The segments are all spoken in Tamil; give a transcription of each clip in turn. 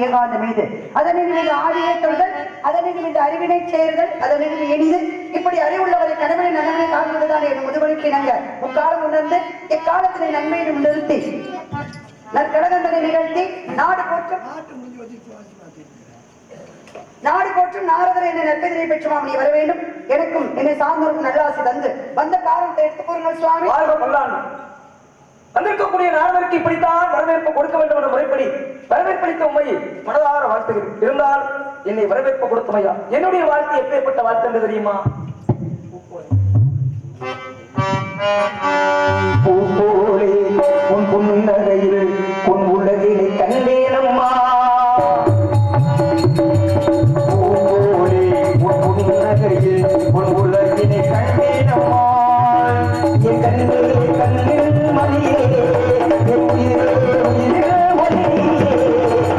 ஏகாந்த மீது அதனின் மீது ஆடியை தொழுதல் அதனின் மீது அறிவினை சேர்தல் அதனின் மீது எளிது இப்படி அறிவுள்ளவரை கடவுளை நலனை காண்பதுதான் என் முதுவழிக்கு இணங்க முக்காலம் உணர்ந்து இக்காலத்தினை நன்மையை நிறுத்தி நற்கடகந்தனை நிகழ்த்தி நாடு போற்றும் நாரதர் என்ற நற்பெயரை பெற்றுமாம் நீ வர வேண்டும். எனக்கும் என்னை சார்ந்தோருக்கும் நல்லாசி தந்து வந்த காரணத்தை எடுத்துக் கூறுங்கள் சுவாமி. வந்திருக்கக்கூடிய நாரதருக்கு இப்படித்தான் வரவேற்பு கொடுக்க வேண்டும் என்ற முறைப்படி வரவேற்பளித்த உண்மையை மனதார வாழ்த்துகிறேன். இருந்தால் என்னை வரவேற்பு கொடுத்தமையா என்னுடைய வாழ்க்கை எப்பேற்பட்ட வாழ்க்கை என்று தெரியுமா? பூப்போலே உன் புன்னகையில் உன் உலகினை கண்டேனம்மா. பூப்போலே உன் புன்னகையில் உன் உலகினை கண்டேனம்மா. என் கண்ணிலே கண்ணில் மணியே என் உயிரே உயிரே ஒளியே.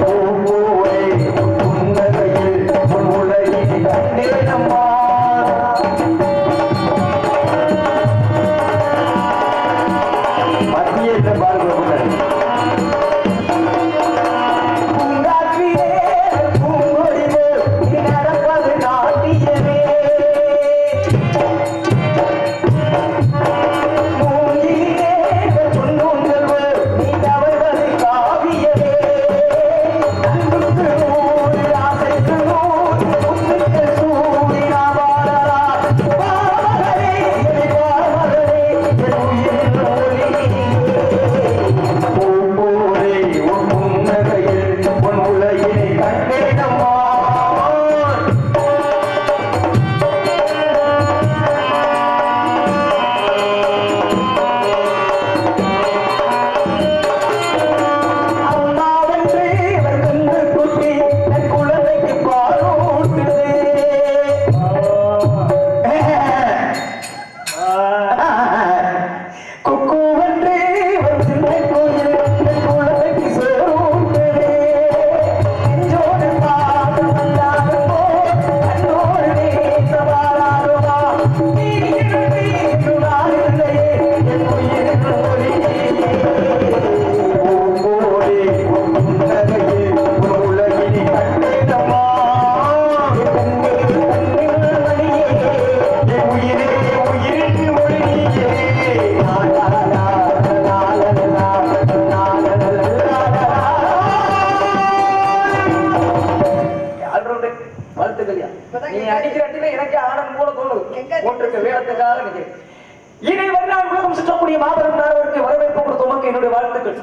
பூப்போலே உன் புன்னகையில் உன் உலகினை கண்டேனம்மா.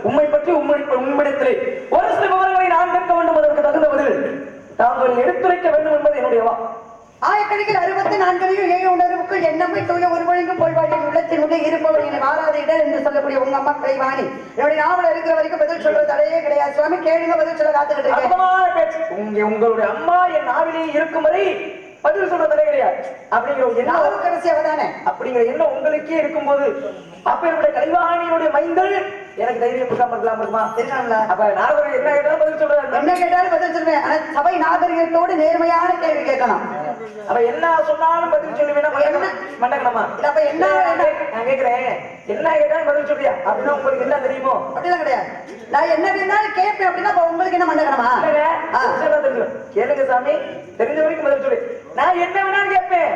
உண்மை பற்றி உம்மிடத்திலே ஒரு சில விவரங்களை நான் கேட்க வேண்டும் அதற்கு தகுந்த பதில் தாங்கள் எடுத்துரைக்க வேண்டும் என்பது என்னுடைய ஆயக்கணிகள் 64 ஏழு உணர்வுக்குள் எண்ணமை தூய ஒருவழிக்கும் போய்வாழின் உள்ளத்தின் உள்ளே இருப்பவர் என மாறாத இடர் என்று சொல்லக்கூடிய உங்க அம்மா கைவாணி என்னுடைய நாவல் இருக்கிற வரைக்கும் பதில் சொல்ற தடையே கிடையாது சுவாமி. கேளுங்க, பதில் சொல்ல காத்துக்கிட்டு இருக்கேன். உங்களுடைய அம்மா என் நாவிலே இருக்கும் வரை பதில் சொல்ற தடை கிடையாது அப்படிங்கிற நாவுக்கரசியவதானே அப்படிங்கிற எண்ணம் உங்களுக்கே இருக்கும்போது அப்ப என்னுடைய கலைவாணியுடைய மைந்தல் எனக்கு தைரியம் கொடுக்காம இருக்கலாம் இருக்குமா? தெரியாமல அப்ப நாகரிகம் என்ன கேட்டாலும் பதில் சொல்றேன். என்ன கேட்டாலும் பதில் சொல்றேன். ஆனா சபை நாகரிகத்தோடு நேர்மையான கேள்வி கேட்கணும். அப்ப என்ன சொன்னாலும் பதில் சொல்லுவேன்னா மண்டக்கணமா? அப்ப என்ன நான் கேட்கிறேன், என்ன கேட்டாலும் பதில் சொல்றியா அப்படின்னா உங்களுக்கு என்ன தெரியுமோ? அப்படிலாம் கிடையாது. நான் என்ன வேணாலும் கேட்பேன் அப்படின்னா உங்களுக்கு என்ன மண்டக்கணமா? கேளுங்க சாமி, தெரிஞ்ச வரைக்கும் பதில் சொல்லு. நான் என்ன வேணாலும் கேட்பேன்,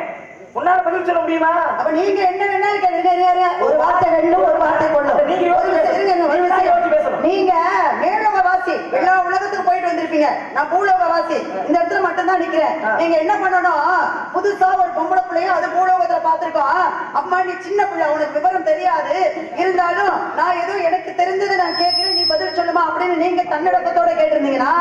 உன்னால பதில் சொல்ல முடியுமா? அப்ப நீங்க என்ன வேணாலும் கேளுங்க. ஒரு வார்த்தை வெல்லும், ஒரு வார்த்தை கொள்ளும். நீங்க மேலோக வாசி, எல்லா உலகத்துக்கும் போயிட்டு வந்திருப்பீங்க. நான் பூலோக வாசி, இந்த இடத்துல மட்டும் தான் நிக்கிறேன். நீங்க என்ன பண்ணணும், புதுசா ஒரு பொம்பளை பிள்ளையும் அது பூலோகத்துல பாத்துருக்கோம். அம்மா நீ சின்ன பிள்ளை, உனக்கு விவரம் தெரியாது, இருந்தாலும் நான் எதுவும் எனக்கு தெரிஞ்சது நான் கேட்கிறேன், நீ பதில் சொல்லுமா அப்படின்னு நீங்க தன்னடக்கத்தோட கேட்டிருந்தீங்கன்னா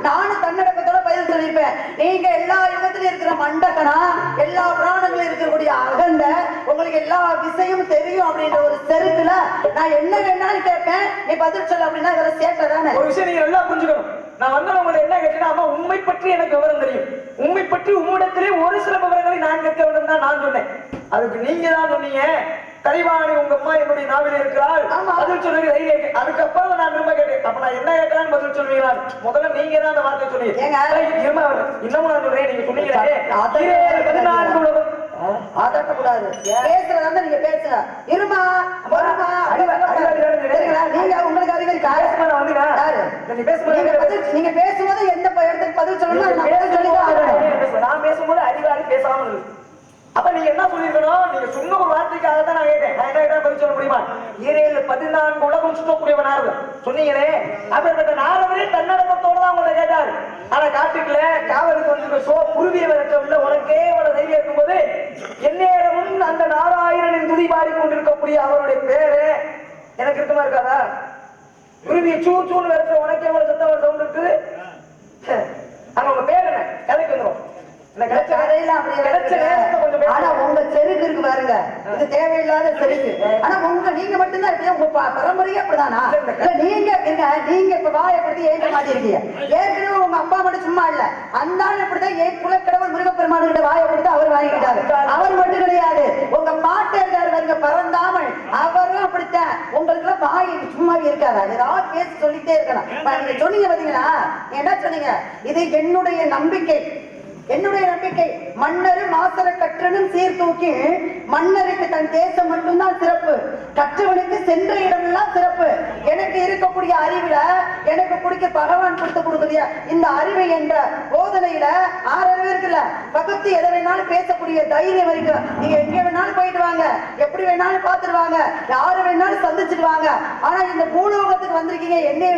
நானும் தன்னடக்கத்தோட பதில் சொல்லியிருப்பேன். நீங்க எல்லா யுகத்திலும் இருக்கிற மண்டக்கனா, எல்லா புராணங்களும் இருக்கக்கூடிய அகண்ட, உங்களுக்கு எல்லா விஷயம் தெரியும் அப்படின்ற ஒரு செருக்குல நான் என்ன வேணாலும் கேட்பேன், நீ பதில் சொல்ல அப்படின்னா அதெல்லாம் சேட்டதானே. ஒரு விஷயம் நீங்க நல்லா புரிஞ்சுக்கணும். நான் வந்து உங்களை என்ன கேட்டேன்னா, அம்மா உண்மை பற்றி எனக்கு விவரம் தெரியும், உண்மை பற்றி உம்மிடத்திலே ஒரு சில விவரங்களை நான் கேட்க வேண்டும் தான் நான் சொன்னேன். அதுக்கு நீங்க தான் சொன்னீங்க கலைவாணி உங்க அம்மா என்னுடைய நாவில இருக்கிறாள், பதில் சொல்லுங்க. அதுக்கப்புறம் நான் திரும்ப கேட்டேன், அப்ப நான் என்ன கேட்கலான்னு பதில் சொல்லுவீங்களா? முதல்ல நீங்க தான் அந்த வார்த்தை சொன்னீங்க. இன்னமும் நான் சொல்றேன், நீங்க சொன்னீங்களே அதட்டக்கூடாது, பேசுறதா நீங்க பேசுங்க. இருமா நீங்க உங்களுக்கு அறிவு இருக்கா? நீங்க பேசும்போது எந்த பதில் சொல்லணும். நான் பதில் சொல்லிதான் ஆகணும். நான் பேசும்போது அறிவாளி பேசாமல் இருக்கு. அப்ப நீங்க என்ன சொல்லிருக்கணும்? நீங்க சொன்ன ஒரு வார்த்தைக்காக தான் நான் கேட்டேன். நான் என்ன பதில் சொல்ல முடியுமா? 14 உலகம் சுற்றக்கூடியவன் நாரதர் சொன்னீங்களே, அப்படிப்பட்ட நாரதரே தன்னடக்கத்தோட தான் உங்களை கேட்டாரு. ஆனா காட்டுக்குள்ள காவலுக்கு வந்து குருவிய வரக்கவில்லை. உனக்கே ஒரு தைரியம் இருக்கும்போது என்னிடமும் அந்த நாராயணனின் துதி பாடிக்கொண்டிருக்கக்கூடிய அவருடைய பேரு எனக்கு இருக்குமா இருக்காதா? குருவியை சூன்னு வரச்ச உனக்கே ஒரு சத்தம் சவுண்ட் இருக்குது. அங்க உங்க பேர் என்ன? கதைக்கு வந்துடும். ஆனா உங்க செருக்கு இருக்கு பாருங்க, இது தேவையில்லாத செருக்கு. ஆனா நீங்க மட்டும்தான் இருப்பீங்க, உங்க பரம்பரையே அப்படிதானா? நீங்க நீங்க இப்ப வாயப்படுத்தி ஏற்க மாட்டீங்க. ஏற்கனவே உங்க அப்பா மட்டும் சும்மா இல்ல, அந்த ஆள் இப்படிதான் என் குலக்கடவுள் முருகப்பெருமான் கிட்ட வாயப்படுத்தி அவர் வாங்கிக்கிட்டாரு. அவர் மட்டும் கிடையாது, உங்க பாட்டு இருக்காரு பாருங்க பரந்தாமல், அவரும் அப்படித்தான். உங்களுக்கு எல்லாம் வாய் சும்மாவே இருக்காதா? ஏதாவது பேசி சொல்லிட்டே இருக்கணும். நீங்க சொன்னீங்க பாத்தீங்களா, என்ன சொன்னீங்க? இது என்னுடைய நம்பிக்கை, என்னுடைய நம்பிக்கை. மன்னர் மாசர கற்றனும் சீர்தூக்கி, மன்னருக்கு தன் தேசம் மட்டும்தான் சிறப்பு, கற்றவனுக்கு சென்ற இடமெல்லாம் சிறப்பு. எனக்கு இருக்கக்கூடிய அறிவுல எனக்கு குடிக்க பகவான் கொடுத்து கொடுக்குறிய இந்த அறிவு என்ற போதனையில 6 அறிவு இருக்குல்ல, பக்கத்து எதை வேணாலும் பேசக்கூடிய தைரியம் இருக்கு. நீங்க எங்க வேணாலும் போயிட்டு வாங்க, எப்படி வேணாலும் பார்த்துருவாங்க, யாரு வேணாலும் சந்திச்சுட்டு வாங்க. ஆனா இந்த பூலோகத்துக்கு வந்திருக்கீங்க, என்னை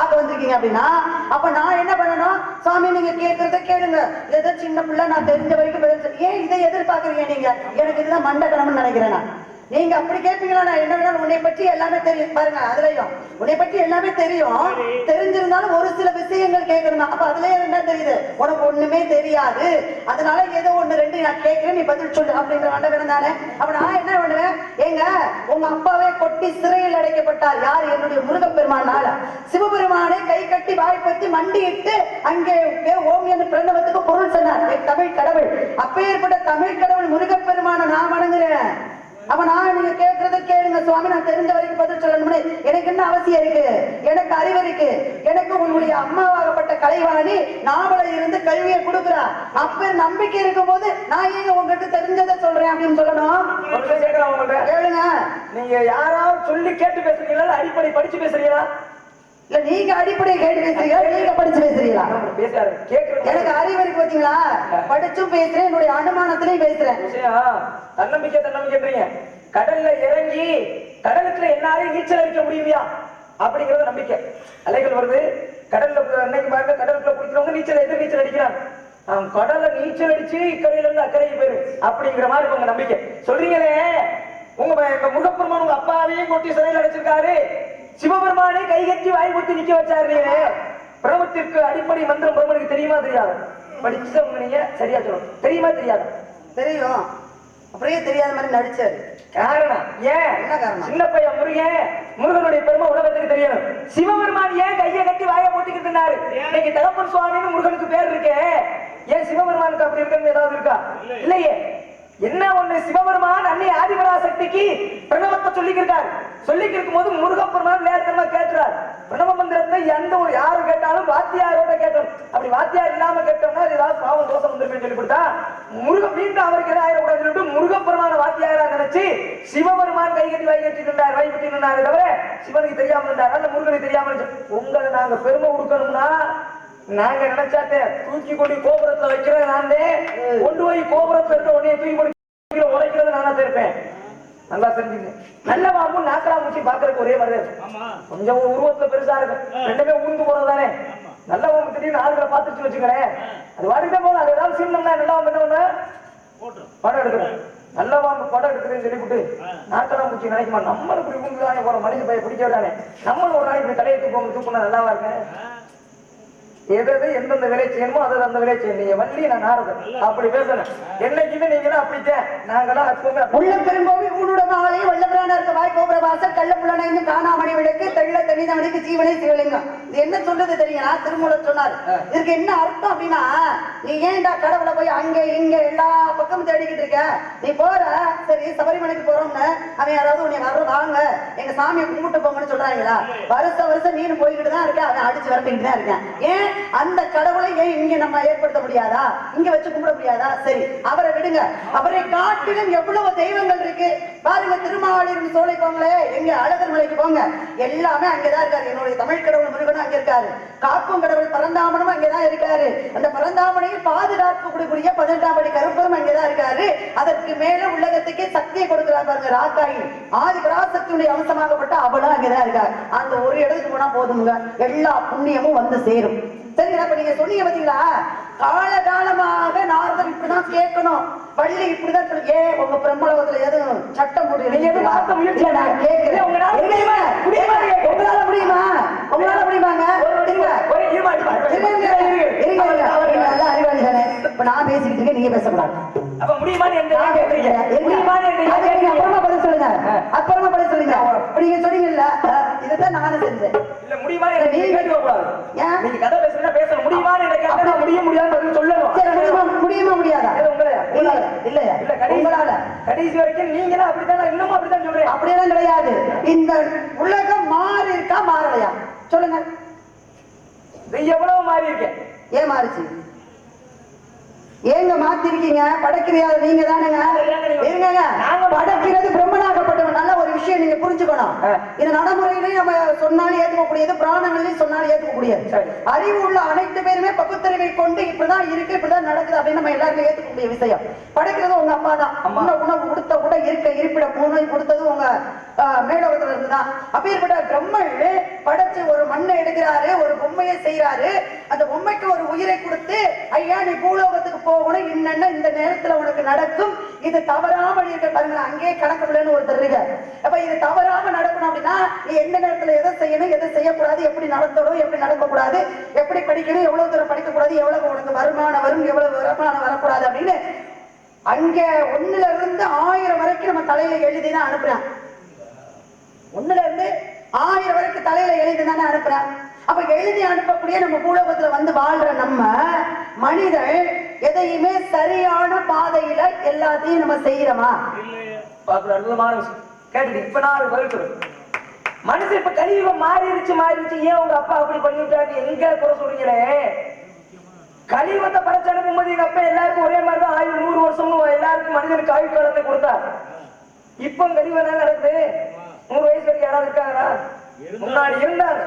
பார்க்க வந்திருக்கீங்க அப்படின்னா, அப்ப நான் என்ன பண்ணணும்? சாமி நீங்க கேட்கறத கேளுங்க, ஏதோ சின்ன பிள்ளை நான் தெரிஞ்ச வரைக்கும் ஏன் இதை எதிர்பார்க்கறீங்க? நீங்க எனக்கு இதுதான் மண்டக்கணம்னு நினைக்கிறேன். நான் நீங்க அப்படி கேட்பீங்களா? நான் என்ன வேணாலும் உன்னை பற்றி எல்லாமே தெரியும் பாருங்க, அதுலயும் உன்னை பற்றி எல்லாமே தெரியும். தெரிஞ்சிருந்தாலும் ஒரு சில விஷயங்கள் கேட்கணுமா? அப்ப அதுலயே என்ன தெரியுது? உனக்கு ஒண்ணுமே தெரியாது, அதனால ஏதோ 1 2 நான் கேட்கிறேன், நீ பதில் சொல்லு அப்படின்ற மண்டக்கணம் தானே. அப்ப நான் என்ன பண்ணுவேன்? ஏங்க உங்க அப்பாவே கொட்டி சிறையில் அடைக்கப்பட்டார். யார்? என்னுடைய முருகப்பெருமானால. சிவபெருமானை கை கட்டி வாய்ப்பத்தி மண்டியிட்டு அங்கே ஓம் என்று பிரணவத்துக்கு பொருள் சொன்னார் தமிழ் கடவுள். அப்பேற்பட்ட தமிழ் கடவுள் முருகப்பெருமான நான் வணங்குறேன். அப்ப நான் நீங்க கேட்கறத கேளுங்க சுவாமி, நான் தெரிஞ்ச வரைக்கும் பதில் சொல்லணும்னு எனக்கு என்ன அவசியம் இருக்கு? எனக்கு அறிவு இருக்கு. எனக்கு உன்னுடைய அம்மாவாகப்பட்ட கலைவாணி நாவல இருந்து கல்வியை கொடுக்குறா. அப்ப நம்பிக்கை இருக்கும் போது நான் ஏங்க உங்ககிட்ட தெரிஞ்சதை சொல்றேன் அப்படின்னு சொல்லணும். கேளுங்க. நீங்க யாராவது சொல்லி கேட்டு பேசுறீங்களா, அடிப்படை படிச்சு பேசுறீங்களா? இல்ல நீங்க அடிப்படை கேட்டு பேசுறீங்களா, நீங்க படிச்சு பேசுறீங்களா? எனக்கு அறிவு இருக்கு பாத்தீங்களா, படிச்சும் பேசுறேன், என்னுடைய அனுமானத்திலையும் பேசுறேன். தன்னம்பிக்கை தன்னம்பிக்கைன்றீங்க. கடல்ல இறங்கி கடலுக்குள்ள எல்லாரையும் நீச்சல் அடிக்க முடியுமையா அப்படிங்கறது நம்பிக்கை. அலைகள் வருது கடல்ல, அன்னைக்கு பாருங்க கடலுக்குள்ள குடிக்கிறவங்க எதிர் நீச்சல் அடிக்கிறாங்க. கடல்ல நீச்சல் அடிச்சு இக்கரையில இருந்து அக்கறைக்கு போயிரும் அப்படிங்கிற மாதிரி உங்க நம்பிக்கை. சொல்றீங்களே உங்க முருகப்பெருமான் உங்க அப்பாவையும் கொட்டி சிறையில் அடைச்சிருக்காரு, சிவபெருமானே கைகட்டி வாய் குத்தி நிக்க வச்சாரு. பிரமத்திற்கு அடிப்படை மந்திரம் பிரம்மனுக்கு தெரியுமா தெரியாது? படிச்சவங்க நீங்க சரியா சொல்லணும். தெரியுமா தெரியாது? தெரியும், அப்படியே தெரியாத மாதிரி நடிச்சாரு. காரணம் ஏன்? என்ன காரணம்? சின்ன பையன் முருகனுடைய பெருமை உலகத்துக்கு தெரியணும். சிவபெருமான் ஏன் கையை கட்டி வாயை போட்டுக்கிட்டு இருந்தாரு? இன்னைக்கு தகப்பன் சுவாமின்னு முருகனுக்கு பேர் இருக்கு, ஏன் சிவபெருமானுக்கு அப்படி இருக்குன்னு ஏதாவது இருக்கா? இல்லையே. என்ன ஒண்ணு, சிவபெருமான் அன்னை ஆதிபராசக்திக்கு பிரணவத்தை சொல்லிக்கிருக்காரு. சொல்லிக்கிருக்கும் போது முருகப்பெருமான் நேரத்தமா கேட்கிறார். பிரணவ மந்திரத்தை எந்த ஒரு யாரு கேட்டாலும் வாத்தியாரோட கேட்டோம். அப்படி வாத்தியார் இல்லாம கேட்டோம்னா ஏதாவது பாவம் தோஷம் வந்துருமே சொல்லி கொடுத்தா மீண்டும் அவருக்கு ஆயிரக்கூடாது சொல்லிட்டு முருகப்பெருமான வாத்தியாரா நினைச்சு சிவபெருமான் கைகட்டி வாய்கட்டி நின்றார், வாய்கட்டி நின்றாரு தவிர சிவனுக்கு தெரியாம இருந்தார், அந்த முருகனுக்கு தெரியாம இருந்துச்சு. உங்களை நாங்க பெருமை கொடுக்கணும்னா நாங்க நினைச்சாத்தே தூக்கி கொண்டு கோபுரத்துல வைக்கிறது நான் கொண்டு போய் கோபுரத்துல இருக்க உடனே தூக்கி கொண்டு உடைக்கிறது நானா இருப்பேன். நல்லா தெரிஞ்சுங்க. நல்ல பாம்பு நாக்கலா மூச்சி பாக்குறதுக்கு ஒரே மாதிரி கொஞ்சம் உருவத்துல பெருசா இருக்கும், ரெண்டுமே ஊந்து போறது தானே. நல்ல பாம்பு திடீர்னு ஆளுகளை பார்த்துச்சு வச்சுக்கிறேன், அது வாடிக்கிட்டே போல. அது ஏதாவது சீனம்னா நல்லா பாம்பு என்ன பண்ண படம் எடுக்கிறேன், நல்ல பாம்பு படம் எடுக்கிறேன்னு சொல்லிவிட்டு நாக்கலா மூச்சி நினைக்குமா நம்மளுக்கு இப்படி ஊந்துதானே போற மனுஷன் பையன் பிடிக்க விடானே, நம்மளும் ஒரு நாளைக்கு தலையை தூக்கணும் நல்லாவா இருக்கேன். எது எந்தெந்த வேலை செய்யணுமோ அதை அந்த வேலை செய்யணும். நீங்க வள்ளி நான் நாரதன் அப்படி பேசணும். என்னைக்குமே நீங்களும் அப்படித்தான், நாங்களாம் எப்பவுமே உள்ள பெருங்கோவில் ஊனோட மாலை வல்லபிரான இருக்க வாய் கோபுர வாசல் கள்ள புலனைந்து காணாமணி விளக்கு தெள்ள தனிதவனுக்கு ஜீவனை சிவலிங்கம். இது என்ன சொல்றது தெரியுங்களா? திருமூலர் சொன்னார். இதுக்கு என்ன அர்த்தம் அப்படின்னா, நீ ஏன்டா கடவுளை போய் அங்க இங்க எல்லா பக்கமும் தேடிக்கிட்டு இருக்க? நீ போற சரி சபரிமலைக்கு போறோம்னு அவன் யாராவது உன்னை வர்ற வாங்க எங்க சாமியை கும்பிட்டு போங்கன்னு சொல்றாங்களா? வருஷம் நீனு போய்கிட்டு தான் இருக்க, அவன் அடிச்சு வரட்டிக்கிட்டு தான் இருக்கேன். ஏன் அந்த கடவுளை ஏன் இங்க நம்ம ஏற்படுத்த முடியாதா? இங்க வச்சு கும்பிட முடியாதா? சரி அவரை விடுங்க, அவரை காட்டிலும் எவ்வளவு தெய்வங்கள் இருக்கு. பாருங்க திருமாவளவன் சோலை போங்களே, எங்க அழகர் மலைக்கு போங்க, எல்லாமே அங்கேதான் இருக்காரு. என்னுடைய தமிழ் கடவுள் முருகனும் அங்க இருக்காரு, காக்கும் கடவுள் பரந்தாமனும் அங்கேதான் இருக்காரு. அந்த பரந்தாமனையும் பாதுகாப்பு கூடிய 18ஆம் படி கருப்பரும் அங்கேதான் இருக்காரு. அதற்கு மேல உலகத்துக்கே சக்தியை கொடுக்கிறார் பாருங்க ராக்காயி, ஆதி பராசக்தியுடைய அம்சமாகப்பட்ட அவளும் அங்கேதான் இருக்காரு. அந்த ஒரு இடத்துக்கு போனா போதுங்க, எல்லா புண்ணியமும் வந்து சேரும். சரிங்களா? இப்ப நீங்க சொன்னீங்க பாத்தீங்களா, காலகாலமாக நாரதர் இப்படிதான் கேட்கணும், பள்ளி இப்படிதான் சொல்லி, ஏன் உங்க பிரம்மலோகத்துல எதுவும் சட்டம் போட்டு உங்களால முடியுமா? உங்களால முடியுமாங்க? இப்ப நான் பேசிக்கிட்டு இருக்கேன், நீங்க பேசக்கூடாது. அப்ப முடியுமான்னு அப்புறமா பதில் சொல்லுங்க, அப்புறமா பதில் சொல்லுங்க. நீங்க சொன்னீங்கல்ல, இதுதான் நானும் செஞ்சேன். இல்ல முடியுமா நீங்க கேட்க கூடாது. நீங்க கதை பேசுறீங்க, பேசணும். முடியுமான்னு என்ன கேட்டா முடிய முடியாது பதில் சொல்லணும். சரி, முடியுமா முடியாதா? உங்களால இல்லையா? உங்களால கடைசி வரைக்கும் நீங்களும் அப்படித்தான், இன்னமும் அப்படித்தான் சொல்றேன். அப்படியெல்லாம் கிடையாது. இந்த உலகம் மாறி இருக்கா மாறலையா சொல்லுங்க. எவ்வளவு மாறி இருக்கேன். ஏன் மாறிச்சு? ஏங்க மாத்திருக்கீங்க? படைக்கிறது நீங்க தானுங்க. இருங்க, நாங்க படைக்கிறது பிரம்மனாகப்பட்டவன். நல்ல ஒரு விஷயம் நீங்க புரிஞ்சுக்கணும். இது நடைமுறையிலையும் நம்ம சொன்னாலும் ஏற்றுக்கக்கூடியது, பிராணங்களையும் சொன்னாலும் ஏற்றுக்கக்கூடியது. அறிவு உள்ள அனைத்து பேருமே பகுத்தறிவை கொண்டு இப்படிதான் இருக்கு, இப்படிதான் நடக்குது அப்படின்னு நம்ம எல்லாருமே ஏற்றுக்கக்கூடிய விஷயம். படைக்கிறது உங்க அப்பா தான். உணவு கொடுத்த கூட இருப்பிட உணவு கொடுத்தது உங்க மேலோகத்துல இருந்துதான். அப்பேற்பட்ட பிரம்மன் படைச்சு ஒரு மண்ணை எடுக்கிறாரு, ஒரு பொம்மையை செய்யறாரு. அந்த பொம்மைக்கு ஒரு உயிரை கொடுத்து, ஐயா நீ பூலோகத்துக்கு போகணும், இன்னென்ன இந்த நேரத்துல உனக்கு நடக்கும், இது தவறாமல் இருக்க பாருங்க. அங்கே கணக்குலன்னு ஒருத்தர் இருக்கு. அப்ப இது தவறாம நடக்கணும் அப்படின்னா நீ எந்த நேரத்துல எதை செய்யணும், எதை செய்யக்கூடாது, எப்படி நடத்தணும், எப்படி நடக்கக்கூடாது, எப்படி படிக்கணும், எவ்வளவு தூரம் படிக்கக்கூடாது, எவ்வளவு உனக்கு வருமானம் வரும், எவ்வளவு வருமானம் வரக்கூடாது அப்படின்னு அங்க 1ல இருந்து 1000 வரைக்கும் நம்ம தலையில எழுதிதான் அனுப்புறான். 1ல இருந்து 1000 வரைக்கும் தலையில எழுதிதானே அனுப்புறான். அப்ப எழுதி அனுப்பக்கூடிய நம்ம பூலோகத்துல வந்து வாழ்ற நம்ம மனிதன் எதையுமே சரியான பாதையில எல்லாத்தையும் நம்ம செய்யறோமா? அற்புதமான விஷயம் கேட்டு இப்ப நான் வருகிறேன். மனுஷன் இப்ப கலியுகம் மாறிடுச்சு. ஏன் உங்க அப்பா அப்படி பண்ணிவிட்டாரு எங்க குறை சொல்றீங்களே? கலியுகத்தை படைச்சு அனுப்பும்போது எங்க அப்பா எல்லாருக்கும் ஒரே மாதிரிதான் ஆயுள் 100 வருஷம்னு எல்லாருக்கும் மனிதனுக்கு ஆயுள் காலத்தை கொடுத்தார். இப்ப கலியுகம் தான் நடக்குது. 100 வயசு வரைக்கும் யாராவது இருக்காங்களா? முன்னாடி இருந்தாங்க.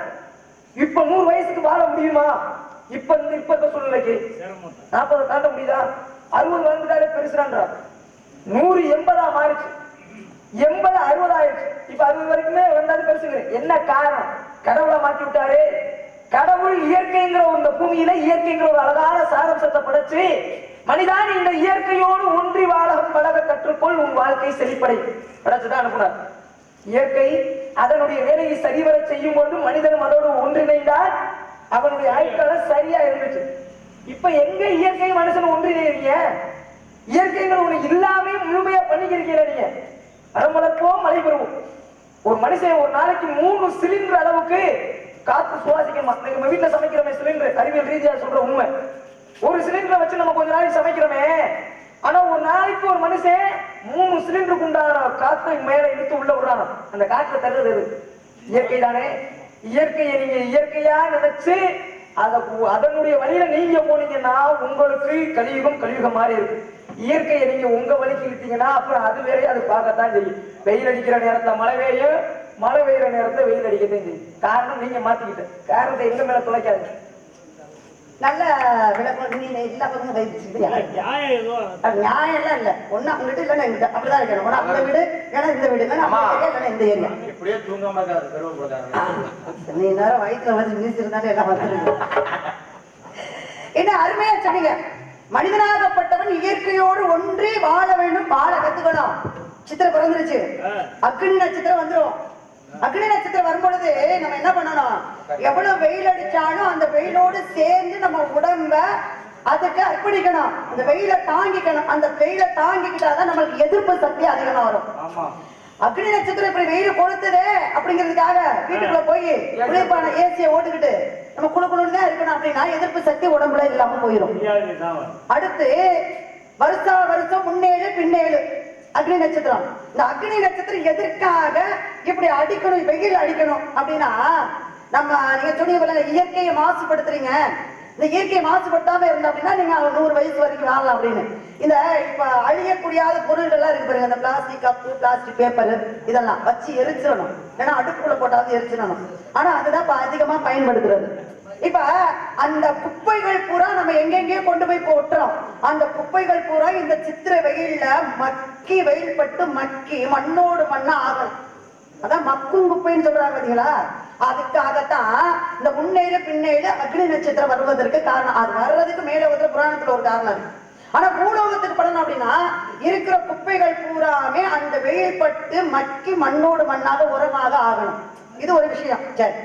இப்ப 100 வயசுக்கு வாழ முடியுமா? இப்ப இருக்க சூழ்நிலைக்கு 40 தாண்ட முடியுதா? 60 வந்துட்டாலே பெருசுறான்றா. 100 80 மாறிச்சு, 80 60 ஆயிடுச்சு. இப்ப 60 வரைக்குமே வந்தாலும் பெருசுங்க. என்ன காரணம்? கடவுளை மாற்றி விட்டாரு. கடவுள் இயற்கைங்கிற இந்த பூமியில இயற்கைங்கிற ஒரு அழகான சாரம்சத்தை படைச்சு, மனிதான் இந்த இயற்கையோடு ஒன்றி பழக கற்றுக்கொள், உன் வாழ்க்கை செழிப்படை படைச்சுதான் அனுப்புனார். இயற்கை அதனுடைய வேலையை சரிவர செய்யும் பொழுது மனிதனும் அதோடு ஒன்றிணைந்தால் அவனுடைய ஆயுட்காலம் சரியா இருந்துச்சு. இப்ப எங்க இயற்கை மனுஷன் ஒன்றிணைறீங்க? இயற்கைகள் உனக்கு இல்லாம முழுமையா பண்ணிக்கிறீங்களா? நீங்க மரம் வளர்ப்போம், மழை பெறுவோம். ஒரு மனுஷன் ஒரு நாளைக்கு 3 சிலிண்டர் அளவுக்கு காத்து சுவாசிக்கணுமா? நம்ம வீட்டுல சமைக்கிறோமே சிலிண்டர், அறிவியல் ரீதியா சொல்ற உண்மை. ஒரு சிலிண்டரை வச்சு நம்ம கொஞ்ச நாளைக்கு சமைக்கிறோமே, ஆனா ஒரு நாளைக்கு ஒரு மனுஷன் 3 சிலிண்டருக்கு உண்டான காத்தை மேல இழுத்து உள்ள விடுறாங்க. அந்த காற்றை தருது இயற்கை தானே. இயற்கையை நீங்க இயற்கையா நினைச்சு அதனுடைய வழியில நீங்க போனீங்கன்னா உங்களுக்கு கலியுகம் மாறி இருக்கு. இயற்கையை நீங்க உங்க வழிக்கு இழுத்தீங்கன்னா அப்புறம் அது வேறையே அது பார்க்கத்தான் செய்யும். வெயில் அடிக்கிற நேரத்துல மழை பெய்யும், மழை பெய்யுற நேரத்துல வெயில் அடிக்கத்தான் செய்யும். காரணம் நீங்க மாத்திக்கிட்ட காரணத்தை எங்க மேல துளைக்காது. நல்ல விளக்கம். நீ எல்லா பக்கமும் நியாயம் எல்லாம் இல்ல. ஒண்ணு அவங்ககிட்ட இல்லன்னா எங்கிட்ட அப்படிதான் இருக்கணும். ஒண்ணு அந்த வீடு இல்லைன்னா இந்த வீடு, இல்லைன்னா இந்த ஏரியா. இப்படியே தூங்காம நீ நேரம் வயிற்றுல வந்து நீச்சிருந்தாலே எல்லாம் வந்துருக்கு. என்ன அருமையா சொன்னீங்க. மனிதனாகப்பட்டவன் இயற்கையோடு ஒன்றி வாழ வேண்டும், வாழ கத்துக்கணும். சித்திரை பிறந்துருச்சு, அக்னி நட்சத்திரம் வந்துடும். அக்னி நட்சத்திரம் வரும்பொழுது நம்ம என்ன பண்ணணும்? எவ்வளவு வெயில் அடிச்சாலும் அந்த வெயிலோடு சேர்ந்து நம்ம உடம்ப அதுக்கு அர்ப்பணிக்கணும். அந்த வெயில தாங்கிக்கணும். அந்த வெயில தாங்கிக்கிட்டாதான் நம்மளுக்கு எதிர்ப்பு சக்தி அதிகமா வரும். அக்னி நட்சத்திரம் இப்படி வெயில் கொளுத்துதே அப்படிங்கிறதுக்காக வீட்டுக்குள்ள போய் குளிர்பான ஏசியை ஓட்டுக்கிட்டு நம்ம குழுக்குழுன்னு தான் இருக்கணும் அப்படின்னா எதிர்ப்பு சக்தி உடம்புல இல்லாம போயிடும். அடுத்து வருஷம் முன்னேழு பின்னேழு அக்னி நட்சத்திரம். இந்த அக்னி நட்சத்திரம் எதற்காக இப்படி அடிக்கணும், வெயில் அடிக்கணும் அப்படின்னா, நம்ம நீங்க சொன்னீங்க இயற்கையை மாசுபடுத்துறீங்க, இந்த இயற்கையை மாசுபடுத்தாம இருந்தோம் அப்படின்னா நீங்க 100 வயசு வரைக்கும் வாழலாம் அப்படின்னு. இந்த இப்ப அழியக்கூடியாத பொருள்கள்லாம் இருக்கு பாருங்க, இந்த பிளாஸ்டிக் கப்பு, பிளாஸ்டிக் பேப்பர், இதெல்லாம் வச்சு எரிச்சிடணும். ஏன்னா அடுப்புக்குள்ள போட்டாவது எரிச்சிடணும். ஆனா அதுதான் இப்ப அதிகமா பயன்படுத்துறது. இப்ப அந்த குப்பைகள் பூரா நம்ம எங்கெங்கேயோ கொண்டு போய் போட்டுறோம். அந்த குப்பைகள் பூரா இந்த சித்திரை வெயில்ல மக்கி, வெயில் பட்டு மக்கி மண்ணோடு மண்ணா ஆகணும். அதான் மக்கும் குப்பைன்னு சொல்றாங்க பாத்தீங்களா? அதுக்காகத்தான் இந்த முன்னேறு பின்னேறு அக்னி நட்சத்திரம் வருவதற்கு காரணம். அது வர்றதுக்கு மேல வந்து புராணத்துல ஒரு காரணம் இருக்கு. ஆனா பூலோகத்துக்கு படணும் அப்படின்னா இருக்கிற குப்பைகள் பூராமே அந்த வெயில் பட்டு மக்கி மண்ணோடு மண்ணாக உரமாக ஆகணும். இது ஒரு விஷயம். சரி,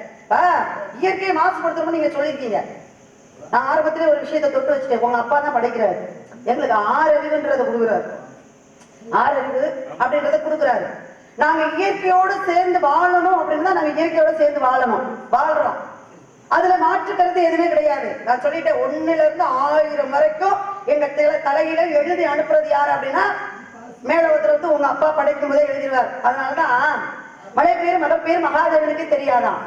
இயற்கையை மாசுபடுத்தணும்னு நீங்க சொல்லியிருக்கீங்க. நான் ஆரம்பத்திலே ஒரு விஷயத்தை தொட்டு வச்சுட்டேன். உங்க அப்பா தான் படைக்கிறாரு, எங்களுக்கு 6 அறிவுன்றதை கொடுக்குறாரு. 6 அறிவு அப்படின்றத கொடுக்குறாரு. நாங்க இயற்கையோடு சேர்ந்து வாழணும் அப்படின்னா நாங்க இயற்கையோட சேர்ந்து வாழ்றோம். அதுல மாற்று கருத்து எதுவுமே கிடையாது. நான் சொல்லிட்டேன், 1ல இருந்து 1000 வரைக்கும் எங்க தலையில எழுதி அனுப்புறது யாரு அப்படின்னா மேலோகத்துல இருந்து உங்க அப்பா படைக்கும் போதே எழுதிடுவார். அதனாலதான் மழை பேரு மகப்பேரு மகாதேவனுக்கு தெரியாதான்,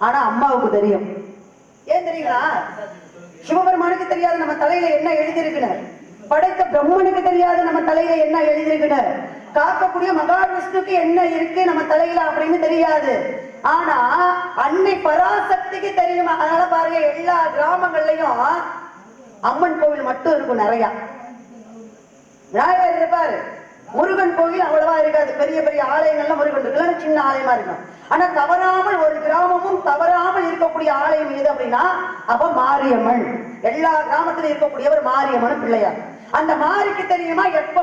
ஆனா அம்மாவுக்கு தெரியும். ஏன் தெரியுங்களா? சிவபெருமானுக்கு தெரியாது நம்ம தலையில என்ன எழுதியிருக்குன்னு, படைத்த பிரம்மனுக்கு தெரியாது நம்ம தலையில என்ன எழுதியிருக்குன்னு, காக்கக்கூடிய மகாவிஷ்ணுக்கு என்ன இருக்கு நம்ம தலையில அப்படின்னு தெரியாது. ஆனா அன்னை பராசக்திக்கு தெரியுமா? அதனால பாருங்க, எல்லா கிராமங்கள்லயும் அம்மன் கோவில் மட்டும் இருக்கும் நிறைய. விநாயகர் இருப்பாரு, முருகன் கோவில் அவ்வளவா இருக்காது. பெரிய பெரிய ஆலயங்கள்ல முருகன் இருக்கு, சின்ன ஆலயமா இருக்கும். ஆனா தவறாமல் ஒரு கிராமமும் தவறாமல் இருக்கக்கூடிய ஆலயம் எது அப்படின்னா அவ மாரியம்மன். எல்லா கிராமத்திலும் இருக்கக்கூடியவர் மாரியம்மன் பிள்ளையார். அந்த மாரிக்கு தெரியுமா எப்ப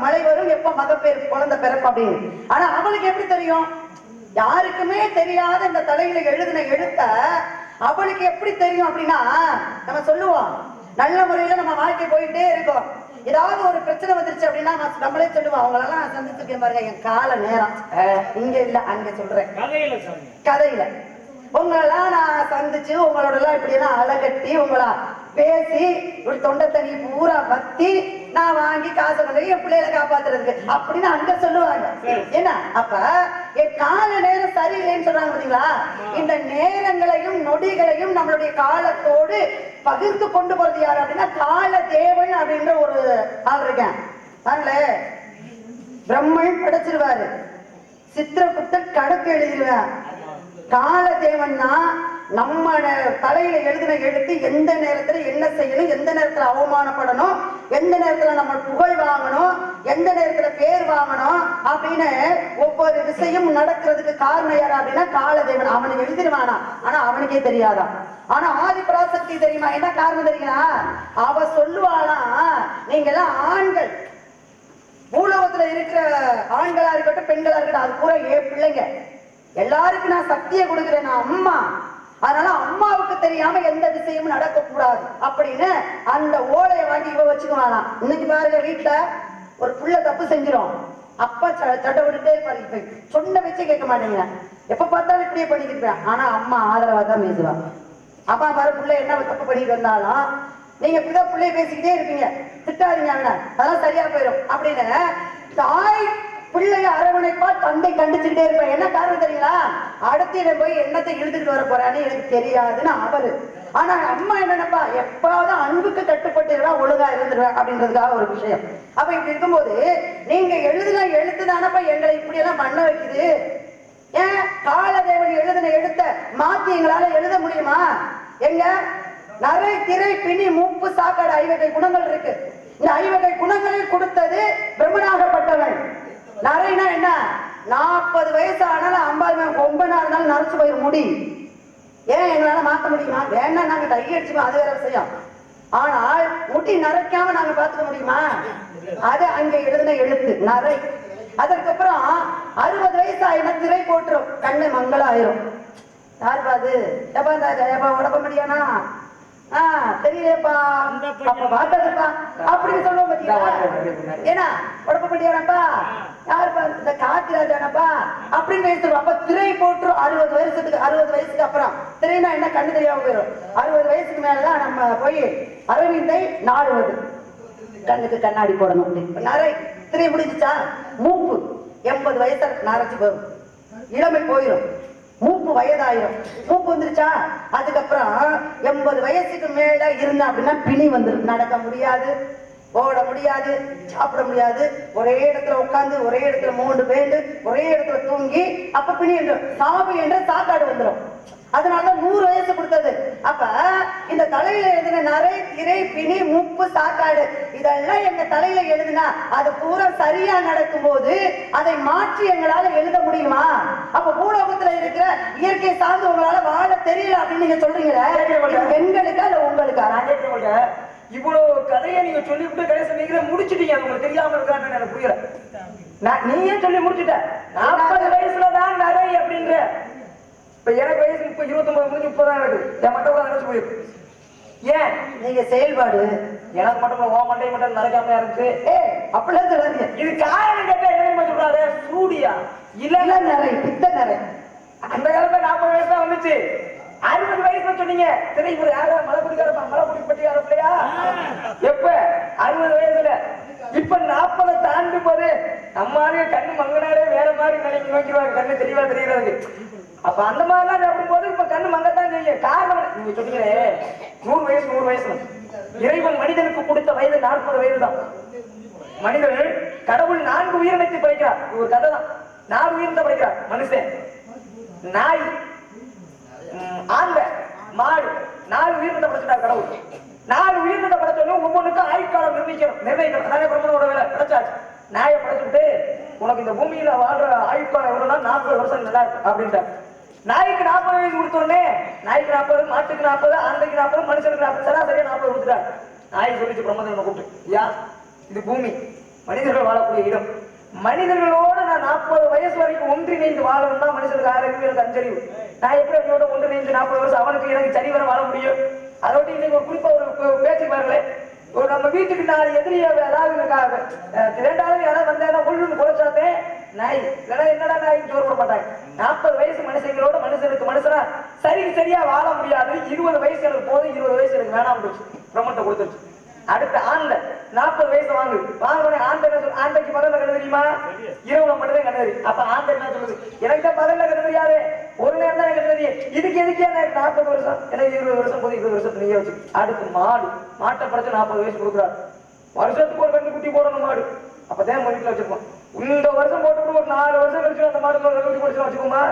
மழை வரும், எப்ப மகப்பேறு குழந்தை பிறக்கும் அப்படின்னு. ஆனா அவளுக்கு எப்படி தெரியும்? யாருக்குமே தெரியாத இந்த தலையில எழுதின எழுத்த அவளுக்கு எப்படி தெரியும் அப்படின்னா, நம்ம சொல்லுவோம் நல்ல முறையில நம்ம வாழ்க்கை போயிட்டே இருக்கோம். ஏதாவது ஒரு பிரச்சனை வந்துருச்சு அப்படின்னா நம்மளே சொல்லுவோம், அவங்களெல்லாம் நான் சந்திச்சிருக்கேன் பாருங்க, என் கால நேரம் இங்க இல்ல அங்க சொல்றேன், கதையில உங்களெல்லாம் நான் சந்திச்சு உங்களோட எல்லாம் இப்படி எல்லாம் அழகட்டி உங்களா பேசி ஒரு தொண்டை தண்ணி பூரா பத்தி நான் வாங்கி காசை கொண்டு என் பிள்ளைகளை காப்பாத்துறதுக்கு அப்படின்னு அங்க சொல்லுவாங்க. என்ன அப்ப என் கால நேரம் சரியில்லைன்னு சொல்றாங்க பாத்தீங்களா? இந்த நேரங்களையும் நொடிகளையும் நம்மளுடைய காலத்தோடு பகிர்ந்து கொண்டு போறது யாரு அப்படின்னா கால தேவன் அப்படின்ற ஒரு ஆள் இருக்கேன். பாருங்களே, பிரம்மன் படைச்சிருவாரு, சித்திரகுப்தன் கணக்கு எழுதிடுவார். காலதேவன் தான் நம்ம தலையில எழுதின எழுத்து எந்த நேரத்துல என்ன செய்யணும், எந்த நேரத்துல அவமானப்படணும், எந்த நேரத்துல நம்ம புகழ் வாங்கணும், எந்த நேரத்துல பேர் வாங்கணும் அப்படின்னு ஒவ்வொரு விஷயம் நடக்கிறதுக்கு காரணம் யாரா அப்படின்னா காலதேவன். அவனுக்கு எழுதிடுவானா, ஆனா அவனுக்கே தெரியாதா. ஆனா ஆதி பராசக்தி தெரியுமா? என்ன காரணம் தெரியுங்களா? அவ சொல்லுவானா, நீங்க எல்லாம் ஆண்கள், பூலோகத்துல இருக்கிற ஆண்களா இருக்கட்டும் பெண்களா இருக்கட்டும், அது பூரா ஏன் பிள்ளைங்க, எல்லாருக்கும் நான் சக்தியை கொடுக்கிறேன், நான் அம்மா. அதனால அம்மாவுக்கு தெரியாம எந்த விஷயமும் நடக்க கூடாது அப்படின்னு அந்த ஓலையை வாங்கி இவ வச்சுக்குவானா. இன்னைக்கு பாருங்க, வீட்டுல ஒரு புள்ள தப்பு செஞ்சிடும், அப்பா சட்டை விட்டுட்டே இருப்பாரு, சொன்ன வச்சு கேட்க மாட்டேங்க, எப்ப பார்த்தாலும் இப்படியே பண்ணிக்கிட்டு இருப்பேன். ஆனா அம்மா ஆதரவா தான் பேசுவாங்க. அப்பா பாரு, புள்ள என்ன தப்பு பண்ணிட்டு வந்தாலும் நீங்க இப்படிதான் பிள்ளைய பேசிக்கிட்டே இருப்பீங்க, திட்டாதீங்க, அதெல்லாம் சரியா போயிடும் அப்படின்னு தாய் பிள்ளைய அரவணைப்பா தந்தை கண்டிச்சுக்கிட்டே இருப்பேன். என்ன காரணம் தெரியுங்களா? அடுத்து போய் என்னத்தை இழுத்துக்கிட்டு வர போறான்னு எனக்கு தெரியாதுன்னு அவரு. ஆனா அம்மா என்னப்பா, எப்பாவது அன்புக்கு கட்டுப்பட்டு ஒழுங்கா இருந்துருவேன் அப்படின்றதுக்காக ஒரு விஷயம். அப்ப இப்படி இருக்கும்போது நீங்க எழுதுன எழுத்துதானப்பா எங்களை இப்படி எல்லாம் பண்ண வைக்குது. ஏன் காலதேவன் எழுதின எழுத்த மாத்தி எங்களால எழுத முடியுமா? எங்க நரை திரை பிணி மூப்பு சாக்காடு 5 வகை குணங்கள் இருக்கு. இந்த 5 வகை குணங்களில் கொடுத்தது பிரம்மனாகப்பட்டவன். நரைனா என்ன? 40 வயசு ஆனாலும் 50 கொம்பனா இருந்தாலும் நரைச்சு போயிரு முடி. ஏன் எங்களால மாத்த முடியுமா? வேணா நாங்க டை அடிச்சுக்கோ, அது வேற விஷயம். ஆனால் முடி நரைக்காம நாங்க பாத்துக்க முடியுமா? அது அங்க எழுதின எழுத்து நரை. அதற்கப்புறம் 60 வயசு ஆயினா திரை போட்டுரும், கண்ணு மங்களம் ஆயிரும். யாரு பாது எப்பா உடம்ப முடியானா தெரியலப்பா அப்ப பார்த்ததுப்பா அப்படின்னு சொல்லுவோம் பாத்தீங்களா? ஏன்னா உடம்ப முடியானப்பா யாருப்பா இந்த காத்திராஜானப்பா அப்படின்னு பேசுறோம். அப்ப திரை போட்டுரும் 60 வயசுக்கு அப்புறம். திரைனா என்ன? கண்ணு தெரியாம போயிடும். 60 வயசுக்கு மேலதான் நம்ம போய் அரவிந்தை நாடுவது, கண்ணுக்கு கண்ணாடி போடணும். நரை திரை முடிஞ்சுச்சா? மூப்பு 80 வயசுல நரைச்சு போயிடும், இளமை போயிடும். மூப்பு வயதாயிரும். மூப்பு வந்துருச்சா அதுக்கப்புறம் 80 வயசுக்கு மேல இருந்தா அப்படின்னா பிணி வந்துடும். நடக்க முடியாது, ஓட முடியாது, சாப்பிட முடியாது, ஒரே இடத்துல உட்கார்ந்து ஒரே இடத்துல மூண்டு பேண்டு ஒரே இடத்துல தூங்கி அப்ப பிணி என்றும் சாவு என்ற சாக்காடு வந்துடும். அதனாலதான் 100 வயசு கொடுத்தது. அப்ப இந்த தலையில எழுதின நரை, திரை, பிணி, மூப்பு, சாக்காடு இதெல்லாம் எங்க தலையில எழுதுனா அது பூரா சரியா நடக்கும் போது அதை மாற்றி எங்களால எழுத முடியுமா? அப்ப பூலோகத்துல இருக்கிற இயற்கை சார்ந்து உங்களால வாழ தெரியல அப்படின்னு நீங்க சொல்றீங்களே, பெண்களுக்கா இல்ல உங்களுக்கா? நான் கேட்க இவ்வளவு கதையை நீங்க சொல்லிவிட்டு கடைசி நீங்களே முடிச்சுட்டீங்க. அது உங்களுக்கு தெரியாம இருக்கான்னு எனக்கு புரியல. நீயே சொல்லி முடிச்சுட்ட. 40 வயசுலதான் நரை அப்படின்ற. இப்ப எனக்கு வயசு 29 முடிஞ்சு 30 தான் இருக்கு. என் மட்டும் கூட நினைச்சு போயிருக்கு. ஏன் நீங்க செயல்பாடு எனக்கு மட்டும் ஓ மண்டை மட்டும் நடக்காம இருந்துச்சு. அப்படிலாம் சொல்லாதீங்க. இது காரணம் கேட்டா என்ன சொல்றாரு? சூடியா இல்ல நரை, பித்த நரை. அந்த காலத்துல 40 வயசு தான் வந்துச்சு. 60 வயசுல சொன்னீங்க. சரி இவரு யாரா மலைக்குடி பட்டியார பிள்ளையா? எப்ப 60 வயசுல. இப்ப 40 தாண்டி போது நம்மளாலே கண்ணு மங்கனாரே வேற மாதிரி நினைக்க நோக்கிடுவாங்க. கண்ணு தெளிவா தெரியறதுக்கு. அப்ப அந்த மாதிரிலாம் சாப்பிடும் போது இப்ப கண்ணு மங்கத்தான் செய்யும். காரணம் நீங்க சொன்னீங்களே 100 வயசு. இறைவன் மனிதனுக்கு கொடுத்த வயது 40 வயது தான். மனிதர்கள் கடவுள் 4 உயிரினத்தை படைக்கிறார். ஒரு கதை தான். 4 உயிரினத்தை படைக்கிறார். மனுஷன், நாய், ஆண்ட, மாடு, 4 உயிரினத்தை படைச்சிட்டார் கடவுள். 4 உயிரினத்தை படைச்சோம். ஒவ்வொன்றுக்கும் ஆயுட்காலம் நிர்ணயிக்கணும். நிறைய பிரம்மனோட வேலை படைச்சாச்சு. நாயை படைச்சுட்டு உனக்கு இந்த பூமியில வாழ்ற ஆயுட்காலம் எவ்வளவுனா 40 வருஷம் நல்லா இருக்கு அப்படின்ட்டார். நாய்க்கு 40 வயசு கொடுத்தோடனே நாய்க்கு 40, மாட்டுக்கு 40, ஆண்டைக்கு 40, மனுஷனுக்கு 40, சராசரியா 40 கொடுத்துட்டார். நாய் சொல்லிச்சு பிரம்மதேவனை கூப்பிட்டு, யா இது பூமி, மனிதர்கள் வாழக்கூடிய இடம். மனிதர்களோட நான் 40 வயசு வரைக்கும் ஒன்றிணைந்து வாழணும்னா மனுஷனுக்கு ஆரோக்கியம், எனக்கு அஞ்சறிவு. நான் எப்படி அவனோட ஒன்றிணைந்து 40 வருஷம் அவனுக்கு எனக்கு சரி வர வாழ முடியும்? அதோட இன்னைக்கு ஒரு குறிப்பா ஒரு பேச்சு பாருங்களேன். ஒரு நம்ம வீட்டுக்கு 4 எதிரியா ஏதாவது ரெண்டாவது யாராவது வந்தா கொள்ளு குறைச்சாத்தே நாய் இல்லைன்னா என்னடா நாய்க்கு சோறு போட மாட்டாங்க. 40 வயசு மனுஷங்களோட மனுஷனுக்கு மனுஷனா சரியா வாழ முடியாது. 20 வயசு எனக்கு போதும், 20 வயசு எனக்கு வேணாம் போச்சு. பிரம்மத்தை கொடுத்துருச்சு. அடுத்த ஆண்ட 40 வயசு வாங்குறேன். ஆண்டைக்கு பகல்ல கண்ணு தெரியுமா? இரவுல மட்டும்தான் கண்ணு தெரியும். அப்ப ஆண்டை என்ன சொல்லுது? எனக்கு தான் பகல்ல கண்ணு தெரியாது, ஒரு நேரம் தான் கண்ணு தெரியும். இதுக்கு எதுக்கே எனக்கு 40 வருஷம், எனக்கு 20 வருஷம் போது, 20 வருஷத்துக்கு நீயே வச்சு. அடுத்து மாட்டை படைச்சு 40 வயசு கொடுக்குறாரு. வருஷத்துக்கு ஒரு கண்ணு குட்டி போடணும் மாடு. அப்பதான் வீட்டுல வச்சிருப்போம். இந்த வருஷம் போட்டு ஒரு 4 வருஷம் கழிச்சு அந்த மாடு கண்ணு குட்டி வச்சுக்கோமா.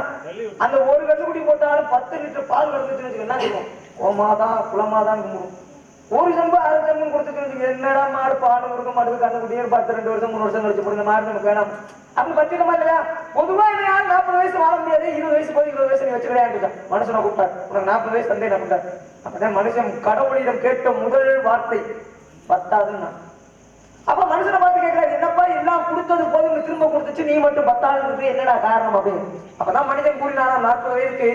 அந்த ஒரு கண்ணு குட்டி போட்டாலும் 10 லிட்டர் பால் கறந்துச்சுன்னு வச்சுக்க என்ன செய்வோம்? ஓமாதா குளமாதான் கும்பிடும். ஒரு சம்பு 6 சம்பு கொடுத்துட்டு என்னடா மாடு பால் கொடுக்க மாட்டேது, கண்ணு குட்டியே 10, 2 வருஷம் 3 வருஷம் கழிச்சு போடுங்க மாடு நமக்கு வேணாம் அப்படின்னு பச்சிக்கமா இல்லையா? பொதுவா என்ன 40 வயசு வாழ முடியாது. 20 வயசு போது 20 வயசு நீ வச்சுக்கிட்டே மனுஷனை கூப்பிட்டார். உனக்கு 40 வயசு தந்தை நான் கூப்பிட்டார். அப்பதான் மனுஷன் கடவுளிடம் கேட்ட முதல் வார்த்தை பத்தாதுன்னா. அப்ப மனுஷனை பார்த்து கேட்கிறாரு, என்னப்பா எல்லாம் கொடுத்தது போதும் திரும்ப கொடுத்துச்சு, நீ மட்டும் 10 என்னடா காரணம் அப்படின்னு. அப்பதான் மனிதன் கூறினாரா, 40 வயசுக்கு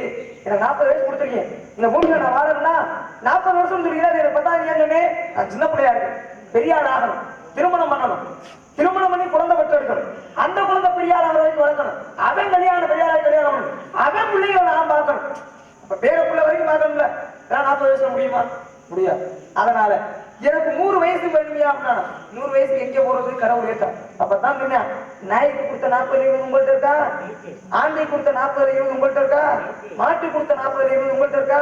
எனக்கு 40 வயசு கொடுத்துருக்கீங்க, இந்த பூமியில நான் வாழணும்னா 40 வருஷம் சொல்றீங்கன்னா எனக்கு 10 ஏன்னு நான் சின்ன பிள்ளையா இருக்கு, பெரிய ஆள் ஆகணும், திருமணம் பண்ணணும், திருமணம் பண்ணி குழந்தை பெற்று எடுக்கணும், அந்த குழந்தை பெரிய ஆள் வரைக்கும் வளர்க்கணும், அவன் கல்யாணம் பெரிய ஆள் கல்யாணம் பண்ணணும், அவன் பிள்ளைகளை நான் பார்க்கணும். அப்ப பேர பிள்ளை வரைக்கும் பார்க்கணும்ல. 40 வயசுல முடியுமா? முடியாது. அதனால எனக்கு 100 வயசு வேணுமையா அப்படின்னா 100 வயசுக்கு எங்க போறது? கடவுள் ஏற்றான். அப்பதான் சொன்ன நாய்க்கு கொடுத்த 40 20 உங்கள்கிட்ட இருக்கா? ஆண்டை கொடுத்த 40 20 உங்கள்கிட்ட இருக்கா? மாட்டு கொடுத்த 40 20 உங்கள்கிட்ட இருக்கா?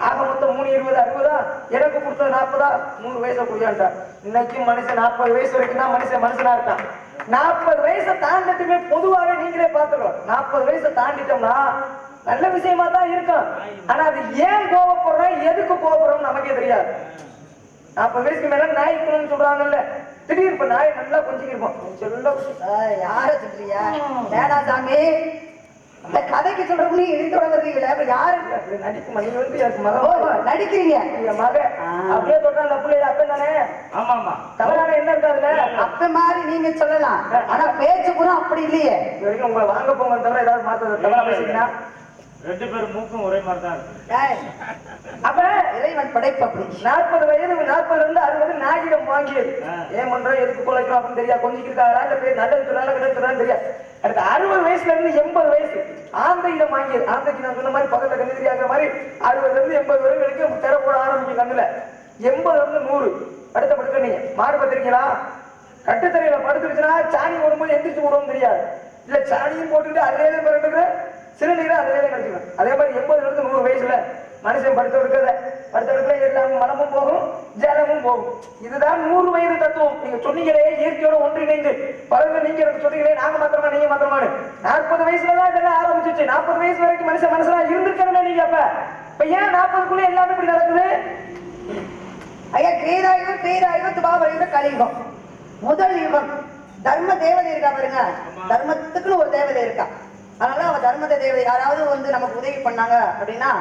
ஆக மொத்தம் 3 20 60. எனக்கு கொடுத்த 40. 100 வயசை குடியாண்டா. இன்னைக்கு மனுஷன் 40 வயசு வரைக்கும் தான் மனுஷனா இருக்கான். 40 வயசை தாண்டட்டுமே பொதுவாகவே நீங்களே பார்த்துக்கலாம். 40 வயசை தாண்டிட்டோம்னா நல்ல விஷயமா தான் இருக்கும். ஆனா அது ஏன் கோபப்படுறோம், எதுக்கு கோபப்படுறோம் நமக்கே தெரியாது. 40 வயசுக்கு மேல நாய்க்கணும்னு சொல்றாங்கல்ல, திடீர்னு இப்ப நாய் நல்லா கொஞ்சம் இருப்போம். யார சொல்றியா? வேணா சாமி, இந்த கதைக்கு சொல்றப்ப நீ இழுத்தோட வர்றீங்களே, அப்ப யாரு நடிக்கும்? நீங்க வந்து எனக்கு மகன் நடிக்கிறீங்க. என் மக அப்படியே சொல்றா அந்த பிள்ளைய அப்ப தானே. ஆமா ஆமா, தவறான என்ன இருக்காதுல. அப்ப மாதிரி நீங்க சொல்லலாம், ஆனா பேச்சு கூட அப்படி இல்லையே. இது வரைக்கும் உங்களை வாங்க போங்க தவிர ஏதாவது மாத்த தவறா பேசுறீங்கன்னா 2 பேரும் மூக்கும் ஒரே மாதிரி தான் இருக்கு. அப்ப இறைவன் படைப்பு அப்படி. 40 வயது 40 இருந்து 60 நாகிடம் வாங்கியது. ஏன் பண்றோம், எதுக்கு குலைக்கிறோம் அப்படின்னு தெரியாது. கொஞ்சிக்கிட்டாரா இல்ல பேர் நல்லது சொன்னாலும் கிடையாது சொன்னாலும் தெரியாது. அடுத்து 60 வயசுல இருந்து 80 வயசு ஆந்தையிடம் வாங்கியது. ஆந்தைக்கு நான் சொன்ன மாதிரி பக்கத்துல கண்ணு தெரியாத மாதிரி 60ல இருந்து 80 வரை வரைக்கும் திரை போட ஆரம்பிக்கும் கண்ணுல. 80ல இருந்து 100. அடுத்த படுக்க நீங்க மாடு பார்த்திருக்கீங்களா? கட்டுத்தரையில படுத்துருச்சுன்னா சாணி ஓடும்போது எந்திரிச்சு போடவும் தெரியாது. இல்ல சாணியும் போட்டுட்டு அதே பிறகு சிறுநீரை அதிலே கழிச்சுக்கணும். அதே மாதிரி 80 to 100 வயசுல மனுஷன் படுத்த எல்லாம் மனமும் போகும், ஜலமும் போகும். இதுதான் 100 வயது தத்துவம். நீங்க சொன்னீங்களே இயற்கையோட ஒன்றிணைந்து பலரும் நீங்க எனக்கு சொன்னீங்களே நாங்க மாத்திரமா நீங்க மாத்திரமானு. 40 வயசுலதான் இதெல்லாம் ஆரம்பிச்சிச்சு. 40 வயசு வரைக்கும் மனுஷனா இருந்திருக்கணுமே நீங்க. அப்ப ஏன் 40க்குள்ள எல்லாமே இப்படி நடக்குது? ஐயா, கிரீதாயுகம் துவாபரயுகம் கலியுகம். முதல் யுகம் தர்ம தேவதை இருக்கா பாருங்க. தர்மத்துக்குன்னு ஒரு தேவதை இருக்கா. அதனால அவ தர்ம தேவதை யாராவது வந்து நமக்கு உதவி பண்ணாங்க அப்படின்னா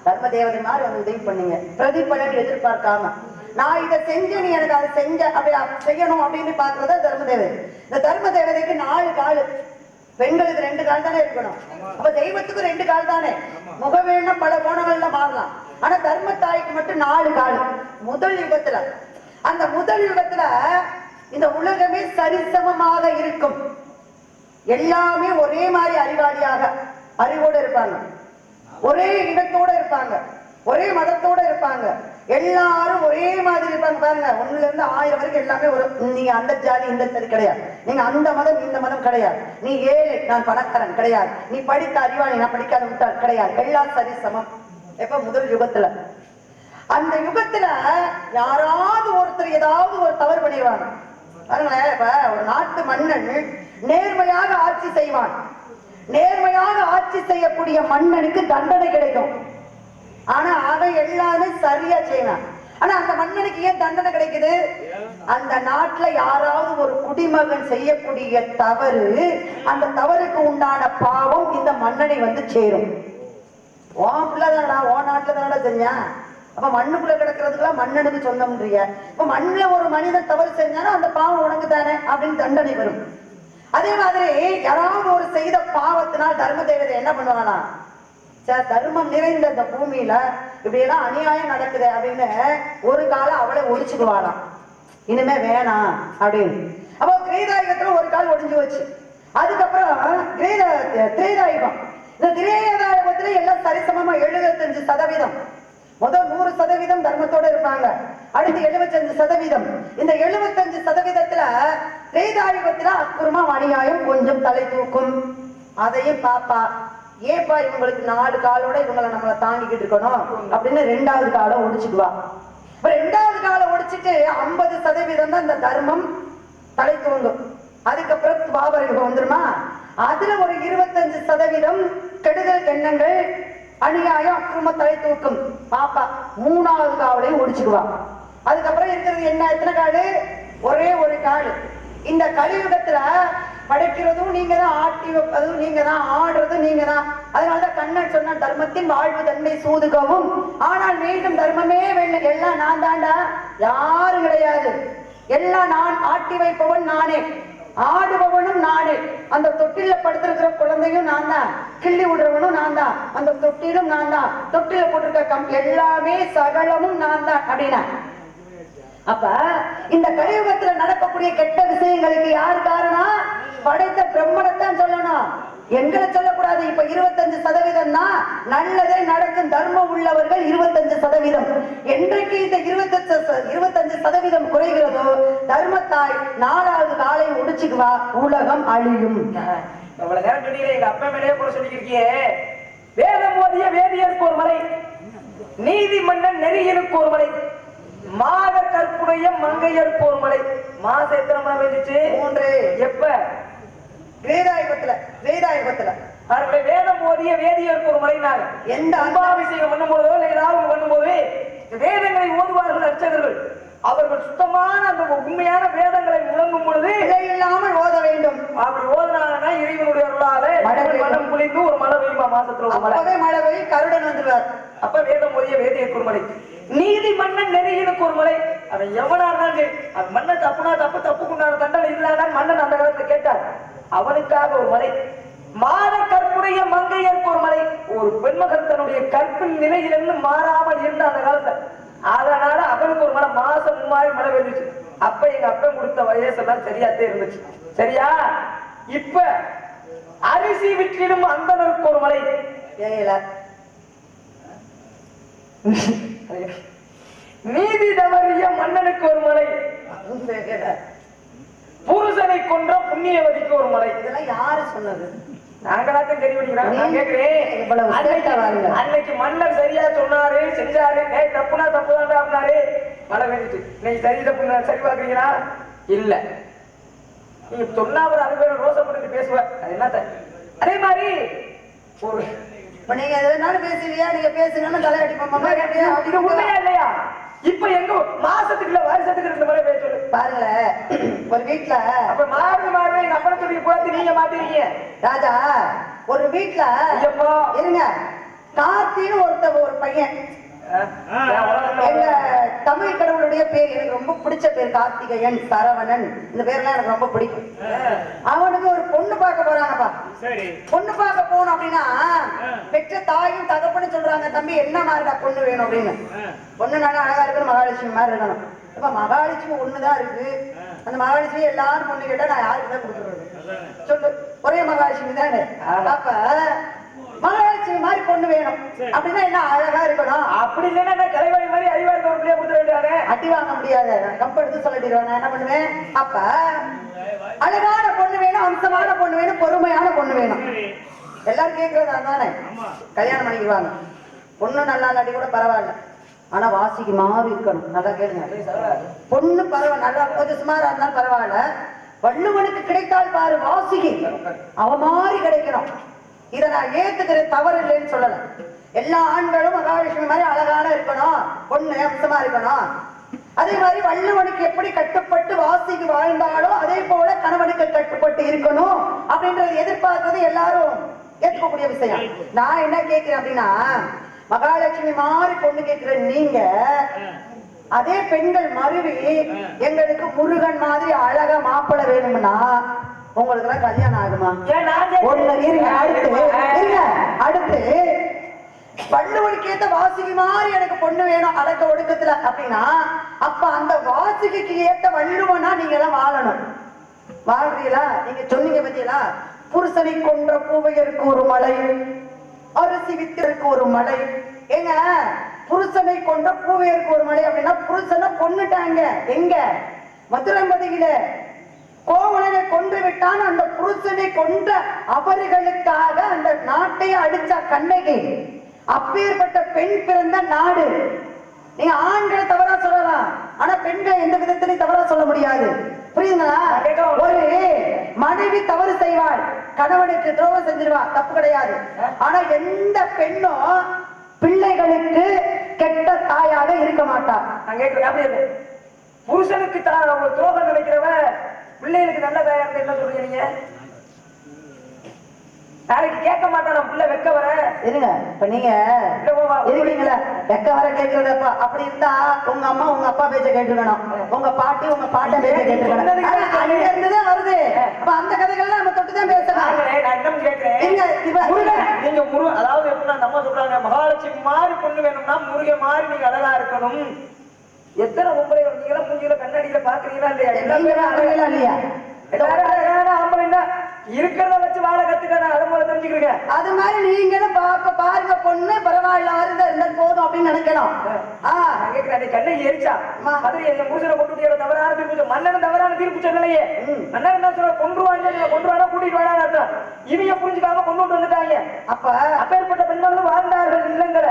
தர்ம தேவதை மாதிரி வந்து உதவி பண்ணீங்க. பிரதிபலன் எதிர்பார்க்காம நான் இதை செஞ்சு நீ எனக்கு அதை செஞ்ச அப்படி செய்யணும் அப்படின்னு பாக்குறத தர்ம தேவதை. இந்த தர்ம தேவதைக்கு 4 கால், பெண்களுக்கு 2 கால் தானே இருக்கணும். அப்ப தெய்வத்துக்கு 2 கால் தானே. முக வேணும் பல கோணங்கள்ல மாறலாம். ஆனா தர்ம தாய்க்கு மட்டும் 4 கால். முதல் யுகத்துல, அந்த முதல் யுகத்துல இந்த உலகமே சரிசமமாக இருக்கும். எல்லாமே ஒரே மாதிரி அறிவாளியாக அறிவோட இருப்பாங்க, ஒரே இனத்தோட இருப்பாங்க, ஒரே மதத்தோட இருப்பாங்க, எல்லாரும் ஒரே மாதிரி இருப்பாங்க. பாருங்க, 1ல இருந்து 1000 வரைக்கும் எல்லாமே ஒரு. நீங்க அந்த ஜாதி இந்த ஜாதி கிடையாது, நீங்க அந்த மதம் இந்த மதம் கிடையாது, நீ ஏழை நான் பணக்காரன் கிடையாது, நீ படித்த அறிவாளி நான் படிக்காத விட்டால் கிடையாது, எல்லாம் சரி சமம். எப்ப? முதல் யுகத்துல. அந்த யுகத்துல யாராவது ஒருத்தர் ஏதாவது ஒரு தவறு பண்ணிடுவாங்க. பாருங்களேன், இப்ப ஒரு நாட்டு மன்னன் நேர்மையாக ஆட்சி செய்வான். நேர்மையாக ஆட்சி செய்யக்கூடிய மன்னனுக்கு தண்டனை கிடைக்கும். ஆனா அவன் எல்லாமே சரியா செய்வான். ஆனா அந்த மன்னனுக்கு ஏன் தண்டனை கிடைக்குது? அந்த நாட்டுல யாராவது ஒரு குடிமகன் செய்யக்கூடிய தவறு, அந்த தவறுக்கு உண்டான பாவம் இந்த மன்னனை வந்து சேரும். உன் பிள்ளைதானடா, உன் நாட்டுல தானடா செஞ்சான். அப்ப மண்ணுக்குள்ள கிடக்கிறதுக்கெல்லாம் மன்னனுக்கு சொந்தம்ன்றிய. இப்ப மண்ணுல ஒரு மனிதன் தவறு செஞ்சாலும் அந்த பாவம் உனக்கு தானே அப்படின்னு தண்டனை வரும். அதே மாதிரி யாராவது ஒரு செய்த பாவத்தினால் தர்ம தேவதை என்ன பண்ணுவானா, தர்மம் நிறைந்த இந்த பூமியில இப்படி எல்லாம் அநியாயம் நடக்குது அப்படின்னு ஒரு காலம் அவளை ஒழிச்சுக்குவாளாம். இனிமே வேணாம் அப்படின்னு. அப்போ கிரீதாயுகத்துல ஒரு கால் ஒடிஞ்சு வச்சு. அதுக்கப்புறம் திரேதாயுகம். இந்த திரேதாயுகத்துல எல்லாம் சரிசமமா 75%. முதல் 100% தர்மத்தோட இருப்பாங்க. அடுத்து 75%. இந்த 75%த்துல திரேதாயுகத்துல அக்குறமா அநியாயம் கொஞ்சம் தலை தூக்கும். அதையும் பாப்பா, ஏப்பா இவங்களுக்கு 4 காலோட இவங்களை நம்மளை தாங்கிக்கிட்டு இருக்கணும் அப்படின்னு 2வது காலை ஒடிச்சுக்குவா. 2வது காலை ஒடிச்சுட்டு 50% தான் இந்த தர்மம் தலை தூங்கும். அதுக்கப்புறம் துவாபர யுகம் வந்துருமா, அதுல ஒரு 25% கெடுதல் எண்ணங்கள் அநியாயம் அக்குறமா தலை தூக்கும். பாப்பா 3வது காவலையும் ஒடிச்சுக்குவா. அதுக்கப்புறம் இருக்கிறது என்ன? எத்தனை காடு? ஒரே ஒரு காடு. இந்த கலியுகத்துல படைக்கிறதும் நீங்க தான், ஆட்டி வைப்பதும் நீங்க தான், ஆடுறதும் நீங்க தான். அதனாலதான் கண்ணன் சொன்ன தர்மத்தின் வாழ்வு தன்மை சூதுகவும், ஆனால் மீண்டும் தர்மமே வேண்டும். எல்லாம் நான் தாண்டா, யாரும் கிடையாது. எல்லாம் நான், ஆட்டி வைப்பவன் நானே, ஆடுபவனும் நானே, அந்த தொட்டில படுத்திருக்கிற குழந்தையும் நான் தான், கிள்ளி விடுறவனும் நான் தான், அந்த தொட்டிலும் நான் தான், தொட்டில போட்டிருக்க எல்லாமே சகலமும் நான் தான் அப்படின்னா. அப்ப இந்த கலியுகத்துல நடக்கக்கூடிய கெட்ட விஷயங்களுக்கு யார் காரணம்? படைத்த பிரம்மனைத்தான் சொல்லணும், எங்களை சொல்லக்கூடாது. இப்ப 25% தான் நல்லதே நடக்கும். தர்மம் உள்ளவர்கள் 25%. என்றைக்கு இந்த 25% குறைகிறதோ தர்மத்தாய் 4வது காலை ஒடிச்சுக்குவா, உலகம் அழியும். அவ்வளவு நேரம் சொன்னீங்க, எங்க அப்பா மேலேயே கூட சொல்லிக்கிருக்கியே. வேதம் ஓதிய வேதியருக்கு ஒரு மலை, நீதி மன்னன் நெறியனுக்கு ஒரு மலை, மாத கற்புடைய மங்கையருக்கு ஒரு மலை. மாசம் எத்தனை மழை பெய்ஞ்சிச்சு? 3. எப்ப? வேதாயுகத்துல. வேதம் ஓதிய வேதியருக்கு ஒரு மலைனாங்க. எந்த அம்பாபிஷேகம் பண்ணும்போதோ இல்ல ஏதாவது பண்ணும்போது வேதங்களை ஓதுவார்கள் அர்ச்சகர்கள். அவர்கள் சுத்தமான அந்த உண்மையான வேதங்களை முழங்கும் பொழுது இல்லாமல் ஓத வேண்டும். அப்படி ஓதுனாங்கன்னா இறைவனுடைய அருளால மனம் குளிந்து ஒரு மழை பெய்யுமா மாசத்துல ஒரு மழை. மழை பெய்யும், கருடன் வந்துருவார். அப்ப வேதம் ஓதிய வேதியருக்கு ஒரு மலை, நீதி மன்னன் நெறியனுக்கு ஒரு மலை. அவன் எவனா இருந்தாங்க, அவன் மன்னன் தப்புனா தப்புக்குண்டான தண்டனை இல்லாத மன்னன் அந்த காலத்துல கேட்டார், அவனுக்காக ஒரு மலை. மாத கற்புடைய மங்கையருக்கு ஒரு மலை. ஒரு பெண்மகன் தன்னுடைய கற்பின் நிலையிலிருந்து மாறாமல் இருந்த அந்த காலத்துல, அதனால அவனுக்கு ஒரு மலை. மாசம் 3000 மழை பெய்ஞ்சிச்சு. அப்ப எங்க அப்பன் கொடுத்த வயசெல்லாம் சரியாத்தே இருந்துச்சு. சரியா? இப்ப அரிசி விற்றிடும் அந்தனருக்கு ஒரு மலை. நீதி தவறிய மன்னனுக்கு ஒரு மலை, புருஷனை கொன்ற புண்ணியவதிக்கு ஒரு மலை. இதெல்லாம் யாரு சொன்னது? நாங்களாத்தையும் சரி பண்ணிக்கிறோம். நான் இவ்வளவு சேட்டை வாருங்க. கேட்கிறேன், அன்னைக்கு மன்னர் சரியா சொன்னாரு, செஞ்சாரு. ஏய் தப்புனா தப்புதான்டா அப்படின்னாரு. மழை பெஞ்சிட்டு இன்னைக்கு சரி தப்பு சரி பாக்குறீங்களா? இல்ல. நீங்க சொன்னா அப்புறம் அது பேர் ரோசப்பட்டு பேசுவ. அது என்னத்த? அதே மாதிரி ஒரு இப்ப நீங்க எதுனாலும் பேசுவீங்க, நீங்க பேசுங்கன்னு தலையாட்டி இது உண்மையா இல்லையா? இப்ப எங்க மாசத்துக்கு இல்ல வருஷத்துக்கு 2 முறை பேச சொல்லு. பாருங்களேன், ஒரு வீட்டுல அப்ப மாறு எங்க அப்பனை சொல்லி போட்டு நீங்க மாத்தீங்க. ராஜா, ஒரு வீட்டுல ஐயப்பா இருங்க, கார்த்தின்னு ஒரு பையன். எங்க தமிழ் கடவுளுடைய பேர் எனக்கு ரொம்ப பிடிச்ச பேர் கார்த்திகேயன், சரவணன். இந்த பேர்லாம் எனக்கு ரொம்ப பிடிக்கும். அவனுக்கு ஒரு பொண்ணு பார்க்க போறாங்கப்பா. பொண்ணு பார்க்க போகணும் அப்படின்னா பெற்ற தாயும் தகப்பன்னு சொல்றாங்க, தம்பி என்ன மாதிரிடா பொண்ணு வேணும் அப்படின்னு. பொண்ணு நல்லா அழகா இருக்கணும், மகாலட்சுமி மாதிரி இருக்கணும். இப்ப மகாலட்சுமி ஒண்ணுதான் இருக்கு. அந்த மகாலட்சுமி எல்லாரும் பொண்ணு கேட்டா நான் யாருக்கு தான் கொடுக்குறது சொல்லு? ஒரே மகாலட்சுமி தானே. அப்ப மகாலட்சுமி மாதிரி பொண்ணு வேணும் அப்படின்னா என்ன அழகா இருக்கணும். அப்படி இல்லைன்னா கலைவாணி மாதிரி அறிவாளி ஒரு பிள்ளைய கொடுத்துட வேண்டியதானே. அடி வாங்க முடியாது, கம்ப எடுத்து சொல்லிடுவேன். நான் என்ன பண்ணுவேன்? அப்ப அழகான பொண்ணு வேணும், அம்சமான பொண்ணு வேணும், பொறுமையான பொண்ணு வேணும். எல்லாரும் கேட்கறது அதானே. கல்யாணம் பண்ணிக்குவாங்க. பொண்ணு நல்லா இல்லாட்டி கூட பரவாயில்ல, ஆனா வாசிக்கு மாறி இருக்கணும். நல்லா கேளுங்க. பொண்ணு பரவாயில்ல, நல்லா கொஞ்சம் சுமாரா இருந்தாலும் பரவாயில்ல. வள்ளுவனுக்கு கிடைத்தால் பாரு வாசிக்கு அவ மாதிரி கிடைக்கணும். இதை நான் ஏத்துக்கிறேன், தவறு இல்லைன்னு சொல்லல. எல்லா ஆண்களும் மகாலட்சுமி மாதிரி அழகான இருக்கணும், பொண்ணு அம்சமா இருக்கணும். அதே மாதிரி வள்ளுவனுக்கு எப்படி கட்டுப்பட்டு வாசிக்கு வாழ்ந்தாலும் அதே போல கணவனுக்கு கட்டுப்பட்டு இருக்கணும் அப்படின்றது எதிர்பார்க்கிறது எல்லாரும் ஏற்கக்கூடிய விஷயம். நான் என்ன கேட்கிறேன் அப்படின்னா, மகாலட்சுமி மாதிரி பொண்ணு கேட்கிற நீங்க அதே பெண்கள் மருவி எங்களுக்கு முருகன் மாதிரி அழகா மாப்பிள்ளை வேணும்னா உங்களுக்கு எல்லாம் கல்யாணம் ஆகுமா? ஒண்ணு இருங்க. அடுத்து வள்ளுவனுக்கு ஏத்த வாசிக்கு மாதிரி எனக்கு பொண்ணு வேணும் அடக்க ஒடுக்கத்துல அப்படின்னா, அப்ப அந்த வாசிக்கு ஏத்த வள்ளுவனா நீங்க எல்லாம் வாழணும். வாழ்றீங்களா? நீங்க சொன்னீங்க பத்தியலா, புருஷனை கொன்ற பூவையருக்கு ஒரு மலை, அரிசி வித்திற்கு ஒரு மலை. ஏங்க, புருஷனை கொன்ற பூவையருக்கு ஒரு மலை அப்படின்னா புருஷனை கொன்னுட்டாங்க. எங்க? மதுரம்பதியில கோவலனை கொன்று விட்டான். அந்த புருஷனை கொன்ற அவர்களுக்காக அந்த நாட்டை அடிச்ச கண்ணகி. அப்பேற்பட்ட பெண் பிறந்த நாடு. நீங்க ஆண்களை தவறா சொல்லலாம், ஆனா பெண்களை எந்த விதத்திலையும் தவறா சொல்ல முடியாது. புரியுதுங்களா? ஒரு மனைவி தவறு செய்வாள், கணவனுக்கு துரோகம் செஞ்சிருவா, தப்பு கிடையாது. ஆனா எந்த பெண்ணும் பிள்ளைகளுக்கு கெட்ட தாயாக இருக்க மாட்டார். நான் கேட்கிறேன், புருஷனுக்கு துரோகம் நினைக்கிறவ பிள்ளைகளுக்கு நல்ல தாயா இருந்து என்ன சொல்றீங்க நீங்க? நாளைக்கு கேட்க மாட்டான் பிள்ளை வெக்க வர இருங்க. இப்ப நீங்க இருக்கீங்களா வெக்க வர கேட்கறதப்ப அப்படி இருந்தா உங்க அம்மா உங்க அப்பா பேச்ச கேட்டுக்கணும், உங்க பாட்டி உங்க பாட்ட பேச்ச கேட்டுக்கணும். அங்க இருந்துதான் வருது. அப்ப அந்த கதைகள்லாம் நம்ம தொட்டுதான் பேசலாம். நான் என்ன கேட்கிறேன், நீங்க முருகன், அதாவது எப்படின்னா நம்ம சொல்றாங்க மகாலட்சுமி மாதிரி பொண்ணு வேணும்னா முருகன் மாதிரி நீங்க அழகா இருக்கணும். எத்தனை பொம்பளை நீங்களும் மூஞ்சில கண்ணாடியில பாக்குறீங்களா இல்லையா? இல்லையா? இருக்கிறத வச்சு வாழ கத்துக்க, அதை போல தெரிஞ்சுக்கிறீங்க. அது மாதிரி நீங்களும் பாருங்க, பொண்ணு பரவாயில்ல இருந்தா போதும் அப்படின்னு நினைக்கலாம். கண்ணை எரிச்சா மாதிரி என் புருஷனை கொண்டு தவறான தீர்ப்பு, மன்னன் தவறான தீர்ப்பு சொல்லலையே. மன்னன் என்ன சொல்ற, கொன்றுவானா கூட்டிட்டு வாடா, இவங்க புரிஞ்சுக்காம கொண்டு வந்துட்டாங்க. அப்ப அப்பேற்பட்ட பெண்களும் வாழ்ந்தார்கள் இல்லைங்கிற.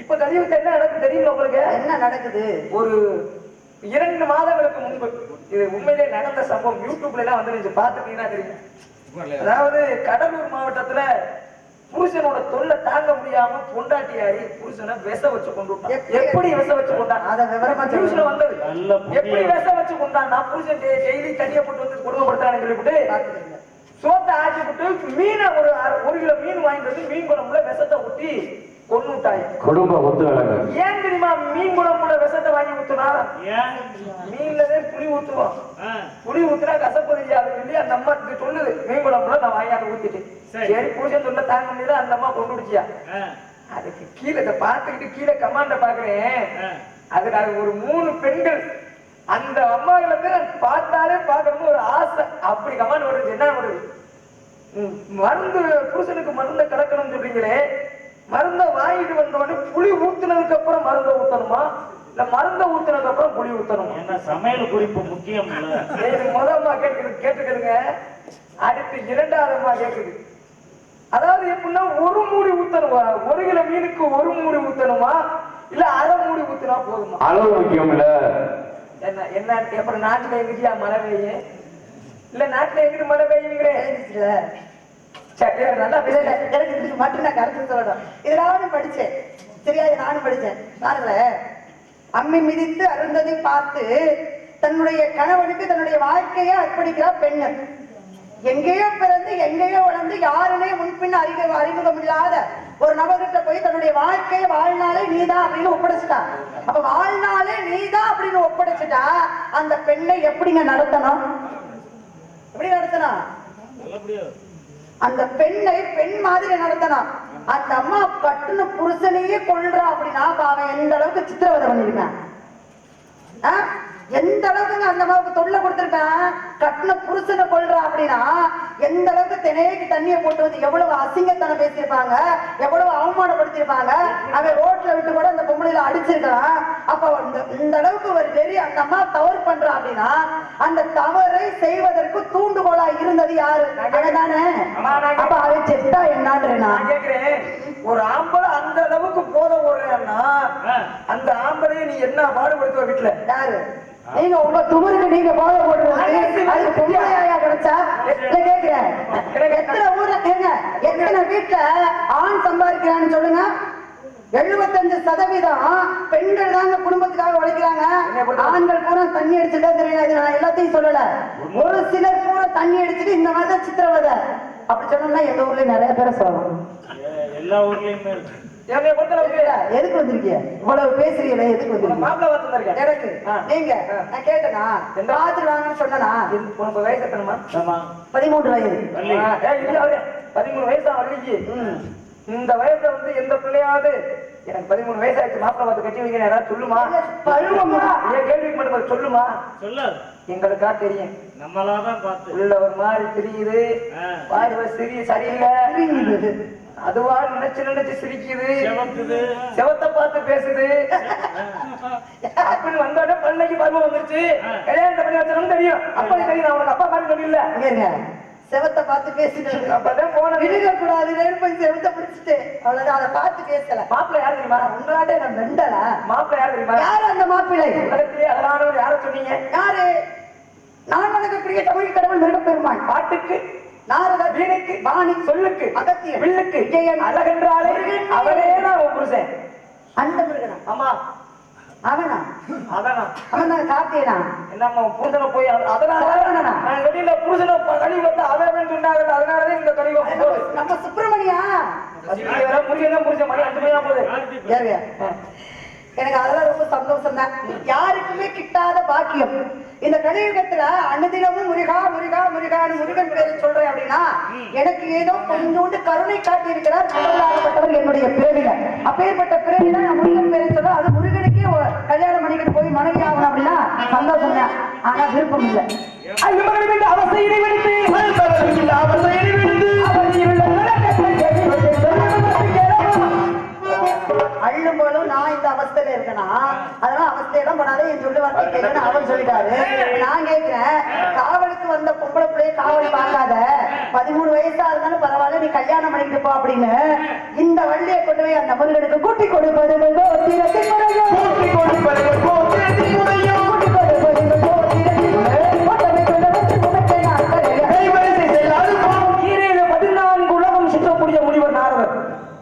இப்ப கலியுகத்துல என்ன நடக்குது தெரியுமா உங்களுக்கு? என்ன நடக்குது? ஒரு 2 மாதங்களுக்கு முன்பு இது உண்மையிலே நடந்த சம்பவம். யூடியூப்ல எல்லாம் வந்து பாத்துட்டீங்கன்னா தெரியும். அதாவது கடலூர் மாவட்டத்துல புருஷனோட தொல்லை தாங்க முடியாம பொண்டாட்டியாரி புருஷனை விஷ வச்சு கொண்டு விட்டான். எப்படி விஷ வச்சு கொண்டான் அத விவரமா புருஷன் வந்தது. எப்படி விஷ வச்சு கொண்டான்னா, புருஷன் டெய்லி தண்ணியை போட்டு வந்து கொடுமைப்படுத்தான்னு சொல்லிவிட்டு சோத்தை ஆக்கி விட்டு மீனை ஒரு 1 கிலோ மீன் வாங்கிட்டு வந்து மீன் குழம்புல விஷத்தை ஊத்தி கொன்னுட்டாய். குடும்ப ஒத்துழைப்பு. ஏன் தெரியுமா மீன் குழம்புல விஷத்தை வாங்கி ஊத்துனா? மீன்லதே புளி ஊத்துவோம், புளி ஊத்துனா கசப்பு தெரியாது சொல்லி அந்த அம்மா சொல்லுது. மீன் குழம்புல நான் வாங்கி ஊத்திட்டு சரி புருஷன் சொல்ல தாங்க முடியல, அந்த அம்மா கொண்டு விடுச்சியா. அதுக்கு கீழே இதை பார்த்துக்கிட்டு கீழே கமாண்ட பாக்குறேன். அதுக்கு ஒரு 3 பெண்கள் அந்த அம்மாவுக்கு பார்த்தாலே பார்க்கணும்னு ஒரு ஆசை. அப்படி கமாண்ட் வருது. என்ன வருது? மருந்து புருஷனுக்கு மருந்தை கலக்கணும்னு சொல்றீங்களே, மருந்தை வாங்கிட்டு வந்தோடனே புளி ஊத்துனதுக்கு அப்புறம் மருந்தை ஊத்தணுமா, இல்ல மருந்தை ஊத்துனதுக்கு அப்புறம் புளி ஊத்தணுமா? என்ன சமையல் குறிப்பு முக்கியம். முதல் அம்மா கேட்டுக்கிறதுங்க. அடுத்து 2வது அம்மா கேட்குது, அதாவது எப்படின்னா ஒரு மூடி ஊத்தணுமா? 1 கிலோ மீனுக்கு 1 மூடி ஊத்தணுமா இல்ல அரை மூடி ஊத்தினா போதுமா? அளவு முக்கியம்ல. என்ன என்ன அப்புறம் நாட்டுல எங்கிட்டியா மழை பெய்யும்? இல்ல நாட்டுல எங்கிட்டு மழை பெய்யுங்கிறேன். சரி நல்லா பேசல. எனக்கு இதுக்கு மட்டும் நான் கருத்து சொல்லணும். இதெல்லாம் படிச்சேன். சரியா? இதை நானும் படிச்சேன். பாருங்களேன், அம்மி மிதித்து அருந்ததை பார்த்து தன்னுடைய கணவனுக்கு தன்னுடைய வாழ்க்கையை அர்ப்பணிக்கிறார் பெண்ணு. எங்கேயோ பிறந்து எங்கேயோ வளர்ந்து யாருனே முன்பின் அறிமுகம் இல்லாத ஒரு நபர்கிட்ட போய் தன்னுடைய வாழ்க்கையை வாழ்நாளே நீதான் அப்படின்னு ஒப்படைச்சிட்டா. அப்ப வாழ்நாளே நீதான் அப்படின்னு ஒப்படைச்சிட்டா அந்த பெண்ணை எப்படிங்க நடத்தணும்? எப்படி நடத்தணும்? அந்த பெண்ணை பெண் மாதிரி நடத்தணும். அந்த அம்மா கட்டுன புருஷனையே கொள்றா அப்படின்னா அவன் எந்த அளவுக்கு சித்திரவதை பண்ணிருக்கான், எந்த அளவுக்கு அந்த அம்மாவுக்கு தொல்லை கொடுத்திருக்கான். கட்டின புருஷனை கொள்றா அப்படின்னா எந்த அளவுக்கு தினைக்கு தண்ணியை போட்டு வந்து எவ்வளவு அசிங்கத்தனம் பேசியிருப்பாங்க, எவ்வளவு அவமானப்படுத்திருப்பாங்க. அவன் ரோட்ல விட்டு கூட அந்த பொம்பளையில அடிச்சிருக்கான். அப்ப இந்த அளவுக்கு ஒரு வெறி அந்த அம்மா தவறு பண்றா அப்படின்னா அந்த தவறை செய்வதற்கு தூண்டுகோலா இருந்தது யாரு? தானே. அப்ப அவன் செத்தா என்னான்னு நான் கேக்குறேன். ஒரு ஆம்பளை அந்த அளவுக்கு போத ஓடுறான்னா அந்த ஆம்பளையை நீ என்ன பாடுபடுத்துவ வீட்டுல? யாரு? நீங்க உங்க துமருக்கு நீங்க போத போடுறது அது பொம்பளையா கிடைச்சா? இல்ல கேக்குறேன், எத்தனை ஊர்ல கேங்க, எத்தனை வீட்டுல ஆண் சம்பாதிக்கிறான்னு சொல்லுங்க. 75% பெண்கள் தாங்க குடும்பத்துக்காக உழைக்கிறாங்க. ஆண்கள் பூரா தண்ணி அடிச்சுட்டா தெரியாது. நான் எல்லாத்தையும் சொல்லல, ஒரு சிலர் பூரா தண்ணி அடிச்சுட்டு இந்த மாதிரி சித்திரவதை அப்படி சொன்னோம்னா எங்க ஊர்ல நிறைய பேரை சொல்லலாம். எல்லா ஊர்லயுமே எதுக்கு வந்திருக்கீங்க? இவ்வளவு பேசுறீங்களே, எதுக்கு வந்திருக்கீங்க? மாப்பிள்ள வந்திருக்கேன். எனக்கு நீங்க நான் கேட்டனா ராத்திரி வாங்கன்னு சொன்னா உனக்கு வயசு எத்தனைமா? 13 வயது. 13 வயசா வள்ளிக்கு? இந்த வயசுல வந்து எந்த பிள்ளையாவது எனக்கு 13 வயசாச்சு மாப்பிள்ள பார்த்து கட்டி வைக்க யாராவது சொல்லுமா? பருவமா என் கேள்விக்கு மட்டும் சொல்லுமா? சொல்லாது, எங்களுக்கா தெரியும். நம்மளாதான் பார்த்து உள்ள ஒரு மாதிரி தெரியுது, பார்வை சரியில்லை, அதுவா நினைச்சு நினைச்சு சிரிக்குது, செவத்தை பார்த்து பேசுது. அப்படின்னு வந்தோட பள்ளைக்கு பருவம் வந்துருச்சு, கல்யாணத்தை பண்ணி வச்சோம்னு தெரியும். அப்படி தெரியும் அவனுக்கு அப்பா மாதிரி தெரியல. செவத்தை பார்த்து பேசிட்டு அப்பதான் போன விழுக கூடாது போய் செவத்தை பிடிச்சிட்டு அவ்வளவுதான். அதை பார்த்து பேசல. மாப்பிள்ளை யாரு தெரியுமா? உங்களாட்ட நான் வெண்டலா? மாப்பிள்ளை யாரு தெரியுமா? யாரு அந்த மாப்பிள்ளை? உலகத்திலே அழகானவர் யார சொன்னீங்க? யாரு? நான் வணங்கக்கூடிய தமிழ் கடவுள் மிருகப்பெருமான். பாட்டுக்கு நாரதர், வீணைக்கு வாணி, சொல்லுக்கு அகத்தியன், வில்லுக்கு விஜயன், அழகென்றாலே அவரே தான் உன் புருஷன். அந்த மிருகனா? ஆமா, அவனா? அதனா அவன் தான் கார்த்தியனா? என்னம்மா புருஷனை போய் அதனால நான் வெளியில புருஷனை கழிவு வந்து அவன் சொன்னாங்க. அதனாலதான் இந்த கழிவு போகுது. நம்ம சுப்பிரமணியா முருகன் புருஷன் மணி 5 மணி தான் போகுது. ஏறியா? எனக்கு அதெல்லாம் ரொம்ப சந்தோஷம் தான். யாருக்குமே கிட்டாத பாக்கியம். இந்த கலியுகத்துல அனுதினமும் முருகா முருகா முருகான்னு முருகன் பேரை சொல்றேன் அப்படின்னா எனக்கு ஏதோ கொஞ்சோண்டு கருணை காட்டி இருக்கிறார் கடவுளாகப்பட்டவர் என்னுடைய பிறவில. அப்பேற்பட்ட பிறவில நான் முருகன் பேரை சொல்றேன். அது முருகனுக்கே கல்யாணம் பண்ணிக்கிட்டு போய் மனைவி ஆகணும் அப்படின்னா சந்தோஷம் தான். ஆனா விருப்பம் இல்லை. அள்ளும் போதும் நான் இந்த அவஸ்தையில இருக்கேனா, அதெல்லாம் அவஸ்தையெல்லாம் பண்ணாதே என் சொல்லு வார்த்தை கேட்கணும் அவன் சொல்லிட்டாரு. நான் கேட்கிறேன், காவலுக்கு வந்த பொம்பளை பிள்ளைய காவல் பார்க்காத, 13 வயசா இருந்தாலும் பரவாயில்ல நீ கல்யாணம் பண்ணிட்டு போ அப்படின்னு இந்த வள்ளியை கொண்டு போய் அந்த முருகனுக்கு கூட்டி கொடுப்பது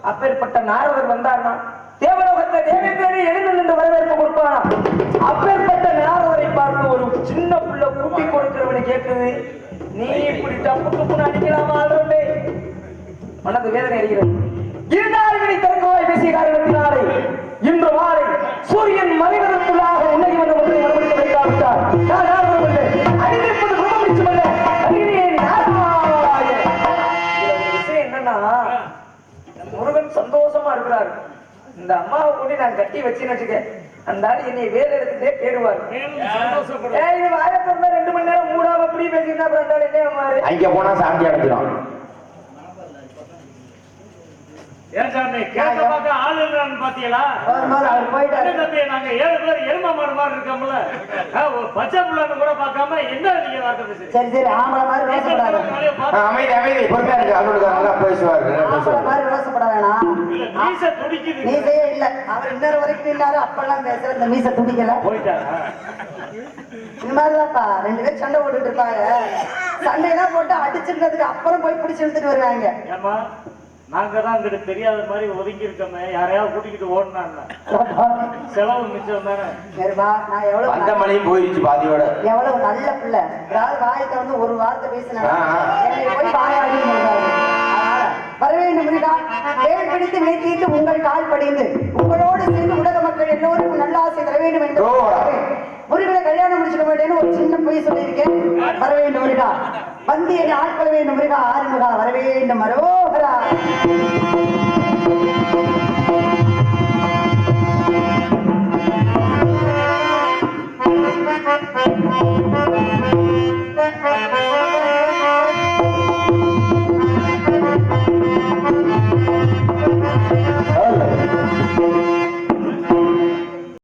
அப்பேற்பட்ட நாரதர் வந்தார்னா தேவலோகத்தை தேவேந்திரனை எழுந்து நின்று வரவேற்பு கொடுப்பானா? அப்பேற்பட்ட நாரதரை பார்த்து ஒரு சின்ன புள்ள கூட்டி கொடுக்கிறவனை கேட்குது, நீ இப்படி தப்புக்கு அடிக்கலாமா? ஆளுமே மனது வேதனை அறிகிறது. இருந்தாலும் திறக்கவாய் பேசிய காரணத்தினாலே இன்று மாலை சூரியன் மறைவதற்குள்ளாக உன்னை வந்து ஒன்றை மறுபடித்து வைக்காவிட்டார். நான் அறிந்திருப்பது ரொம்ப மிச்சமல்ல. விஷயம் என்னன்னா, முருகன் சந்தோஷமா இருக்கிறாரு. இந்த அம்மாவை கூட்டி நான் கட்டி வச்சுன்னு வச்சுக்க, அந்த ஆள் என்னை வேலை எடுத்துட்டே கேடுவாரு. 2 மணி நேரம் மூடாம அப்படி பேசினா என்ன அங்க போனா சாந்தி அடைஞ்சிடும். ஏன் சாமி கேட்க பார்க்க ஆள் இல்லைன்னு பாத்தீங்களா? அவர் போயிட்டாரு. நாங்க 7 பேர் எரும மாடு மாதிரி இருக்காமல ஒரு பச்சை புள்ளான்னு கூட பார்க்காம என்ன நீங்க வார்த்தை பேசுறீங்க? சரி சரி ஆம்பளை மாதிரி ரோசப்படாத. காலையில பார்த்து- அமைதி அமைதி பொறுமையா இருக்கு. அவனுக்கு நல்லா பேசுவாரு, நல்லா ஆம்பளை பேசுவாரு. மாதிரி ரோசப்பட வேணாம். இல்ல, மீசை துடிக்குது. மீசையே இல்ல. அவர் இன்னொரு வரைக்கும் இல்லாரு. அப்பெல்லாம் பேசுற இந்த மீசை துடிக்கல. போயிட்டாரா? இந்த மாதிரிதான்ப்பா 2 பேரும் சண்டை போட்டுட்டு இருப்பாங்க. சண்டையெல்லாம் போட்டு அடிச்சிருந்ததுக்கு அப்புறம் போய் பிடிச்சு இழுத்துட்டு வருவாங்க. ஏமா நாங்க தான் அங்கிட்டு தெரியாத மாதிரி ஒதுங்கி இருக்கோமே, யாரையாவது கூட்டிக்கிட்டு ஓடினாங்க செலவு மிச்சம் தானே. சரிப்பா, நான் எவ்வளவு அந்த மணியும் போயிருச்சு பாதியோட. எவ்வளவு நல்ல பிள்ளை. அதாவது வாயத்தை வந்து ஒரு வார்த்தை பேசினேன் ஆ, ஆ. என்னை போய் வாயாடி சொல்றாரு. அதனால வர வேண்டும் முருகா, வேல் பிடித்து மேய்த்தீட்டு உங்கள் கால் படிந்து உங்களோடு சேர்ந்து உலக மக்கள் எல்லோருக்கும் நல்ல ஆசை தர வேண்டும் என்று ஓடா. முருகனை கல்யாணம் முடிச்சுக்க மாட்டேன்னு ஒரு சின்ன பொய் சொல்லியிருக்கேன். வர வேண்டும் முருகா, வந்து என்னை ஆட்கொள்ள வேண்டும் முருகா, ஆறுமுகா வர வேண்டும் அரோகரா. Thank you.